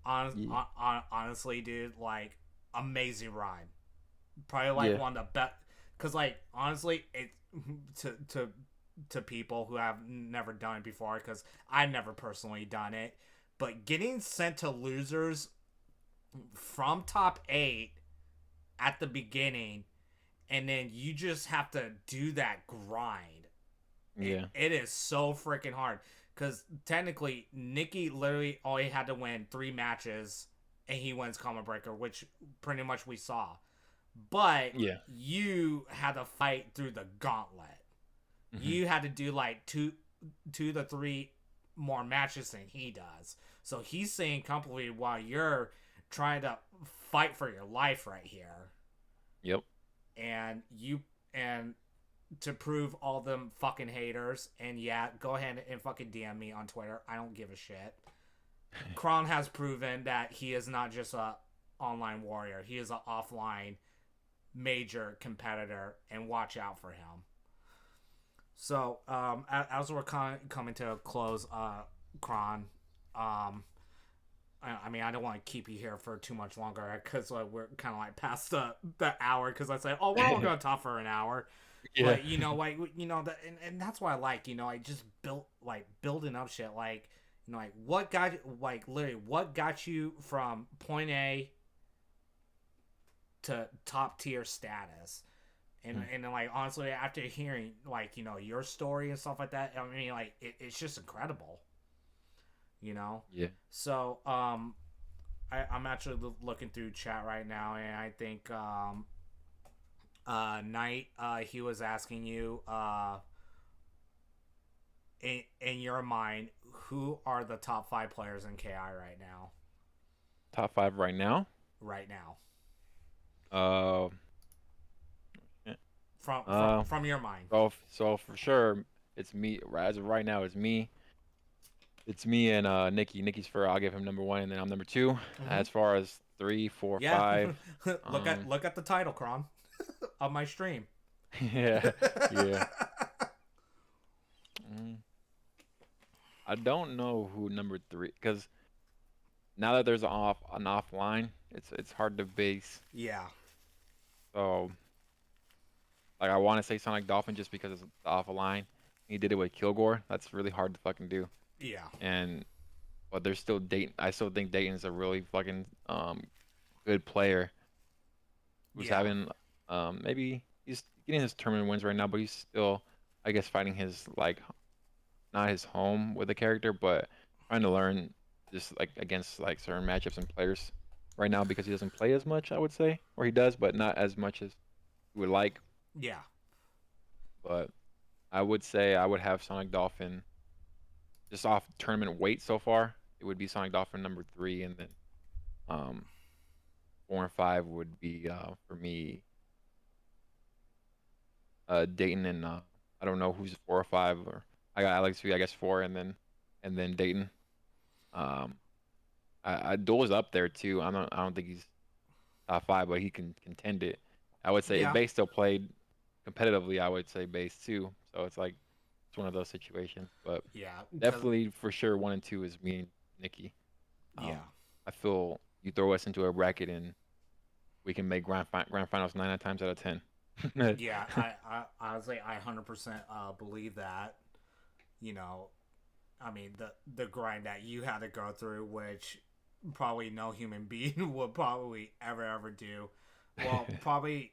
honestly, dude, like, amazing ride. Probably like Yeah. one of the best. Because, like, honestly, it to people who have never done it before, because I've never personally done it, but getting sent to losers from top 8 at the beginning, and then you just have to do that grind. Yeah. It is so freaking hard, because technically Nikki literally only had to win 3 matches and he wins Combo Breaker, which pretty much we saw. But Yeah. you had to fight through the gauntlet. Mhm. You had to do like two to three more matches than he does. So he's saying completely while you're trying to fight for your life right here. Yep. And to prove all them fucking haters, and yeah, go ahead and fucking DM me on Twitter. I don't give a shit. Kron has proven that he is not just a online warrior. He is an offline major competitor, and watch out for him. So, as we're coming to a close, Kron, I mean, I don't want to keep you here for too much longer, because like, we're kind of like past the hour, because I say, oh, we're all going to talk for an hour. Yeah. But, you know, like, you know, and that's what I like, you know, I just building up shit, like, you know, like, what got you from point A to top tier status? And then, like, honestly, after hearing, like, you know, your story and stuff like that, I mean, like, it's just incredible, you know? Yeah. So, I'm actually looking through chat right now, and I think, Knight, he was asking you, in your mind, who are the top 5 players in KI right now? Top 5 right now. Right now, Uh, from your mind. so for sure, it's me. As of right now, it's me. It's me and Nikki. Nikki's for I'll give him number 1, and then I'm number 2. As far as 3, 4, Yeah, 5, look at the title, Kron, of my stream. yeah, yeah. I don't know who number 3, because now that there's an offline, it's hard to base. Yeah, So like I want to say Sonic Dolphin just because it's the offline. He did it with Kilgore. That's really hard to fucking do. yeah, And but there's still Dayton. I still think Dayton's a really fucking good player who's yeah, having maybe he's getting his tournament wins right now, but he's still I guess fighting his like not his home with the character, but trying to learn just like against like certain matchups and players right now because he doesn't play as much, I would say, or he does, but not as much as he would like. yeah. But I would say I would have Sonic Dolphin just off tournament weight so far. It would be Sonic Dolphin number 3, and then um 4 and 5 would be for me Dayton and I don't know who's 4 or 5, or I got Alex V, I guess 4, and then Dayton. Um, I Dole's up there too. I don't think he's top 5, but he can contend it. I would say if Yeah. Base still played competitively, I would say Base too. So it's like it's one of those situations. But Yeah, 'cause- definitely for sure 1 and 2 is me and Nikki. Yeah, I feel you throw us into a bracket and we can make grand finals 9 times out of 10. yeah. I honestly, I 100% believe that. You know, I mean the grind that you had to go through, which probably no human being would probably ever do. Well, probably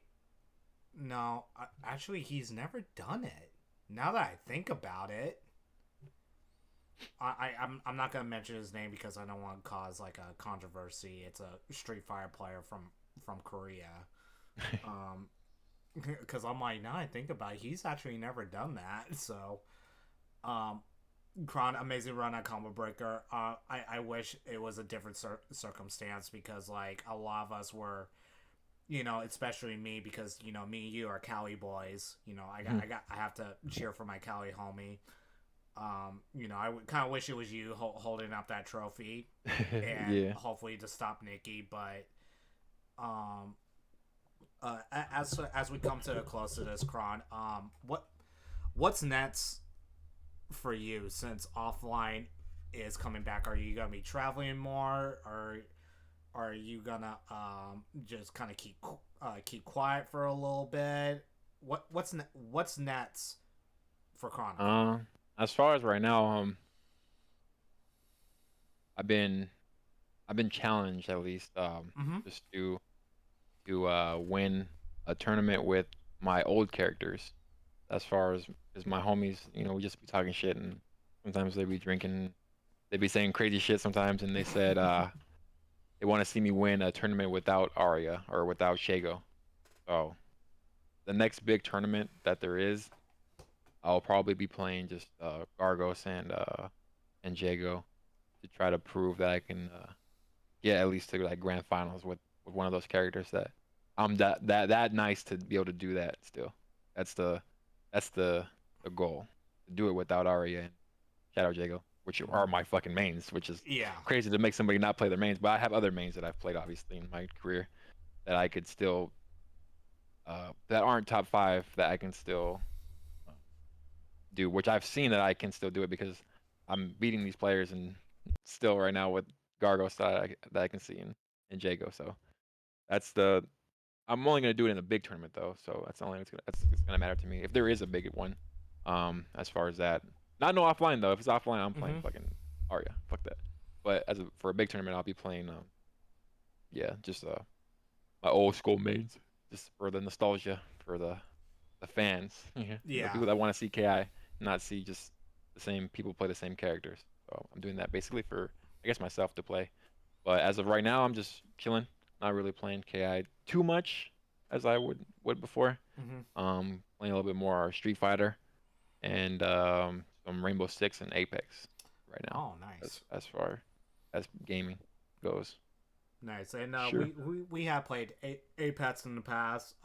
no. Actually, he's never done it. Now that I think about it, I'm not gonna mention his name because I don't want to cause like a controversy. It's a Street Fighter player from Korea. Because I'm like, now I think about it, he's actually never done that. So, Kron, amazing run at Combo Breaker. I wish it was a different circumstance because like a lot of us were, especially me because me and you are Cali boys. I have to cheer for my Cali homie. I would kind of wish it was you holding up that trophy, and Yeah. hopefully to stop Nikki. But as we come to a close to this, Kron, what's next for you since offline is coming back? Are you gonna be traveling more, or are you gonna just kind of keep quiet for a little bit? What's next for Chronicle? As far as right now, I've been challenged at least Mm-hmm. just to win a tournament with my old characters. As far as my homies, we just be talking shit, and sometimes they be drinking, they be saying crazy shit sometimes, and they said they want to see me win a tournament without Arya or without Shago. So the next big tournament that there is, I'll probably be playing just Gargos and Jago to try to prove that I can get at least to like grand finals with one of those characters that I'm that nice to be able to do that still. That's the goal. To do it without Arya and Shadow Jago, which are my fucking mains, which is Yeah. crazy to make somebody not play their mains, but I have other mains that I've played obviously in my career that I could still that aren't top 5 that I can still do, which I've seen that I can still do it because I'm beating these players and still right now with Gargos that I can see in Jago. So that's the I'm only gonna do it in a big tournament though, so that's the only it's gonna matter to me if there is a big one. As far as that, not no offline though. If it's offline, I'm playing fucking Arya. Fuck that. But for a big tournament, I'll be playing yeah, just my old school mains, just for the nostalgia for the fans, the Yeah. people that want to see KI, not see just the same people play the same characters. So I'm doing that basically for I guess myself to play. But as of right now, I'm just chilling, not really playing KI too much as I would before. Playing a little bit more Street Fighter and some Rainbow Six and Apex. right now. Oh, nice. As far as gaming goes. Nice. And Sure. we have played Apex in the past.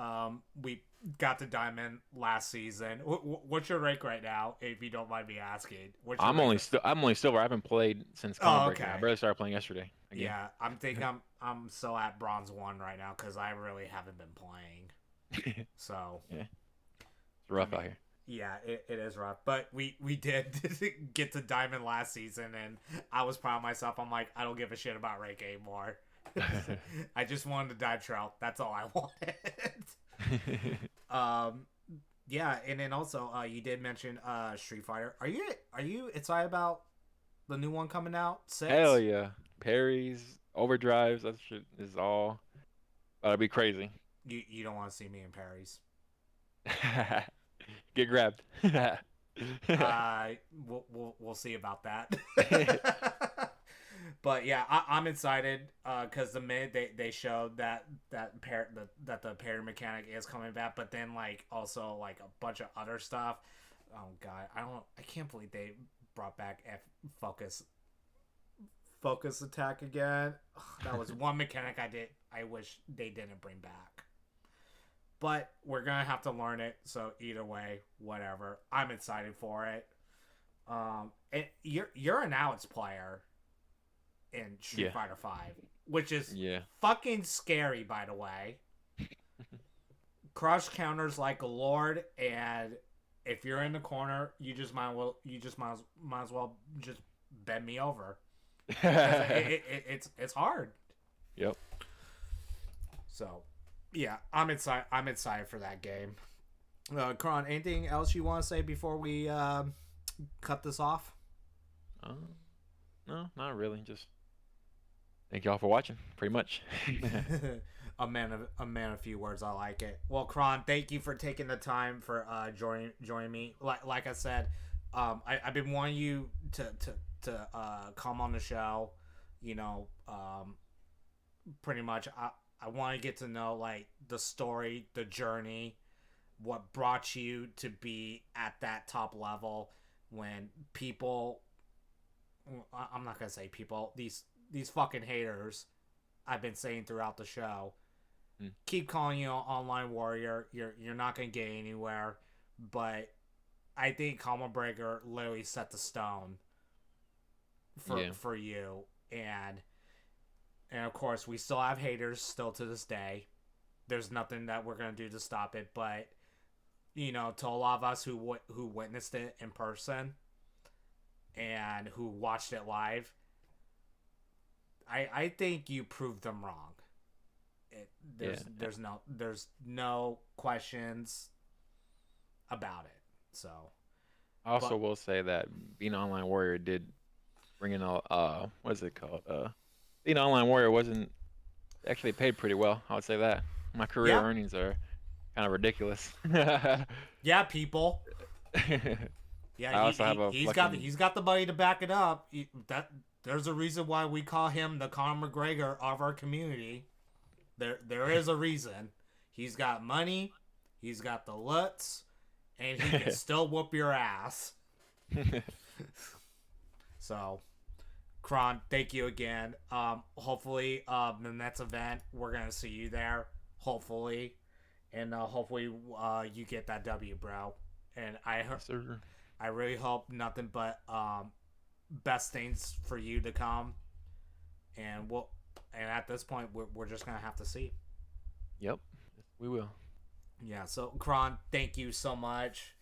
We got to Diamond last season. What's your rank right now, if you don't mind me asking? What's your I'm rank? only silver. I haven't played since Oh, Common Breaker. okay. I barely started playing yesterday. Again. Yeah, I'm still at bronze 1 right now because I really haven't been playing. So Yeah. It's rough out here. yeah, it is rough. But we did get to Diamond last season, and I was proud of myself. I'm like, I don't give a shit about rank anymore. I just wanted to dive trout. That's all I wanted. Yeah, and then also you did mention Street Fighter. Are you excited about the new one coming out? 6? Hell yeah. Parries, overdrives, that shit is all that'd be crazy. You don't want to see me in Paris. Get grabbed. We'll see about that. But yeah, I'm excited because the minute they showed that the parry mechanic is coming back, but then like also like a bunch of other stuff. Oh god, I can't believe they brought back focus attack again. Ugh, that was one mechanic I wish they didn't bring back. But we're gonna have to learn it, so either way, whatever. I'm excited for it. And you're an Alex player in Street Fighter 5, which is fucking scary, by the way. Crush counters like a lord, and if you're in the corner, you just might as well just bend me over. It's hard. Yep. So, yeah, I'm excited for that game. Kron, anything else you want to say before we cut this off? No, not really. Just thank y'all for watching. Pretty much. a man of few words. I like it. Well, Kron, thank you for taking the time for joining me. Like I said, I've been wanting you to come on the show. You know, pretty much. I want to get to know like the story, the journey, what brought you to be at that top level when people. I'm not gonna say people. These fucking haters. I've been saying throughout the show. Keep calling you an online warrior. You're not gonna get anywhere. But I think Common Breaker literally set the stone for you, and of course we still have haters still to this day. There's nothing that we're gonna do to stop it. But you know, to a lot of us who witnessed it in person and who watched it live, I think you proved them wrong. There's no questions about it. So I also will say that being an online warrior did bring in what is it called? Being an online warrior wasn't actually paid pretty well. I would say that my career earnings are kind of ridiculous. Yeah, people. Yeah, I also have a he's got the money to back it up. There's a reason why we call him the Conor McGregor of our community. There is a reason. He's got money, he's got the looks, and he can still whoop your ass. So, Kron, thank you again. Hopefully, the next event we're gonna see you there. Hopefully, and hopefully you get that W, bro. And I really hope nothing but best things for you to come. And at this point we're just gonna have to see. Yep, we will. Yeah. So Kron, thank you so much,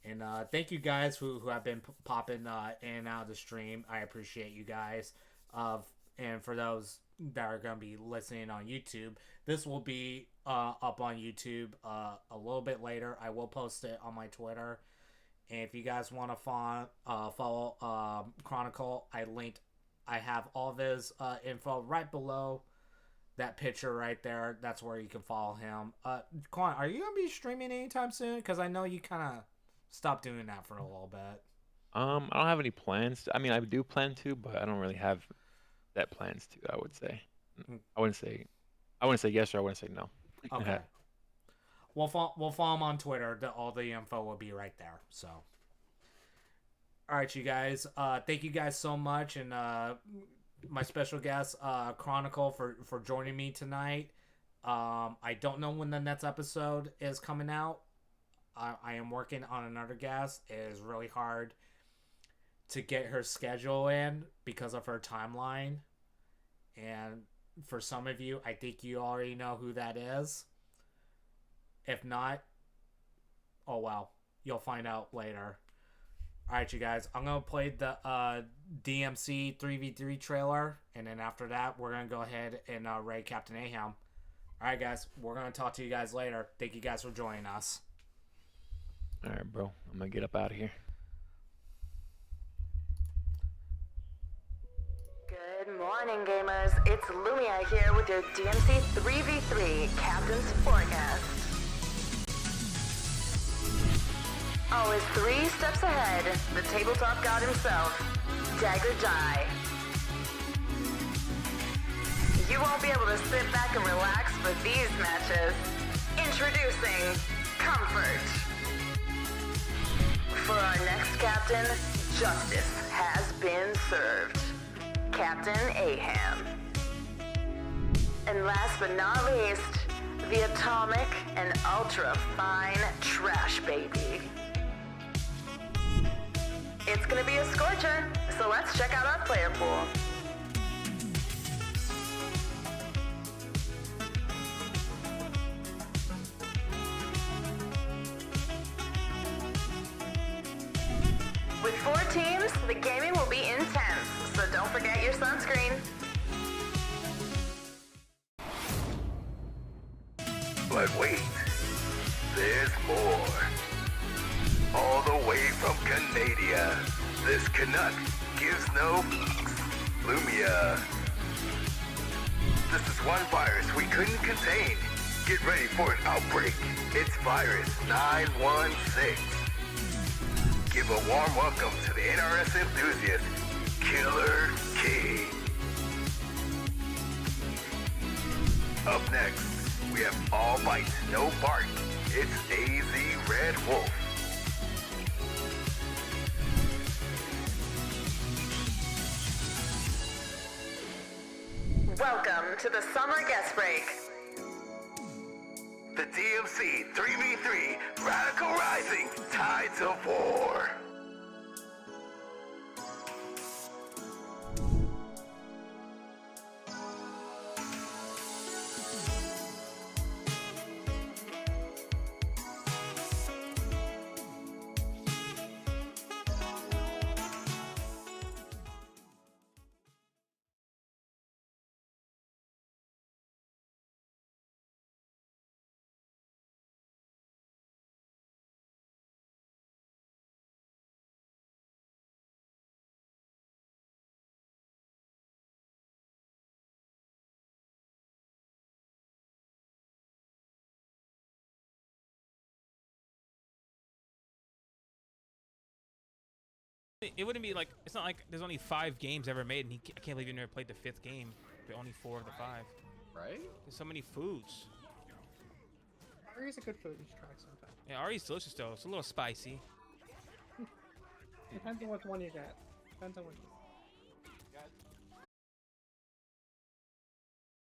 and thank you guys who have been popping in and out of the stream. I appreciate you guys. And for those that are gonna be listening on YouTube, this will be up on YouTube a little bit later. I will post it on my Twitter. And if you guys want to follow Chronicle, I have all of his info right below that picture right there. That's where you can follow him. Quan, are you going to be streaming anytime soon? Because I know you kind of stopped doing that for a little bit. I don't have any plans. I mean, I do plan to, but I don't really have that plans to, I would say. I wouldn't say yes or I wouldn't say no. Okay. We'll follow him on Twitter. All the info will be right there. So, All right, you guys. Thank you guys so much, and my special guest, Chronicle, for joining me tonight. I don't know when the next episode is coming out. I am working on another guest. It is really hard to get her schedule in because of her timeline. And for some of you, I think you already know who that is. If not, oh well, you'll find out later. Alright, you guys, I'm going to play the DMC 3v3 trailer, and then after that, we're going to go ahead and raid Captain Aham. Alright, guys, we're going to talk to you guys later. Thank you guys for joining us. Alright, bro. I'm gonna get up out of here. Good morning, gamers. It's Lumia here with your DMC 3v3 Captain's Forecast. Always 3 steps ahead, the tabletop god himself, Dagger Die. You won't be able to sit back and relax for these matches. Introducing Comfort. For our next captain, justice has been served. Captain Aham. And last but not least, the atomic and ultra fine trash baby. It's gonna be a scorcher, so let's check out our player pool. With 4 teams, the gaming will be intense, so don't forget your sunscreen. But wait, there's more. All the way from Canada, this Canuck gives no Lumia. This is one virus we couldn't contain. Get ready for an outbreak. It's Virus 916. Give a warm welcome to the NRS enthusiast, Killer King. Up next, we have All Bite, No Bark. It's AZ Red Wolf. Welcome to the summer guest break. The DMC 3v3 Radical Rising Tides of War. It wouldn't be like, it's not like there's only 5 games ever made, and I can't believe you never played the 5th game, but only 4 of the 5. Right? There's so many foods. Ari's a good food you should try sometime. Yeah, Ari's delicious though. It's a little spicy. Depends on which one you get. Depends on which one.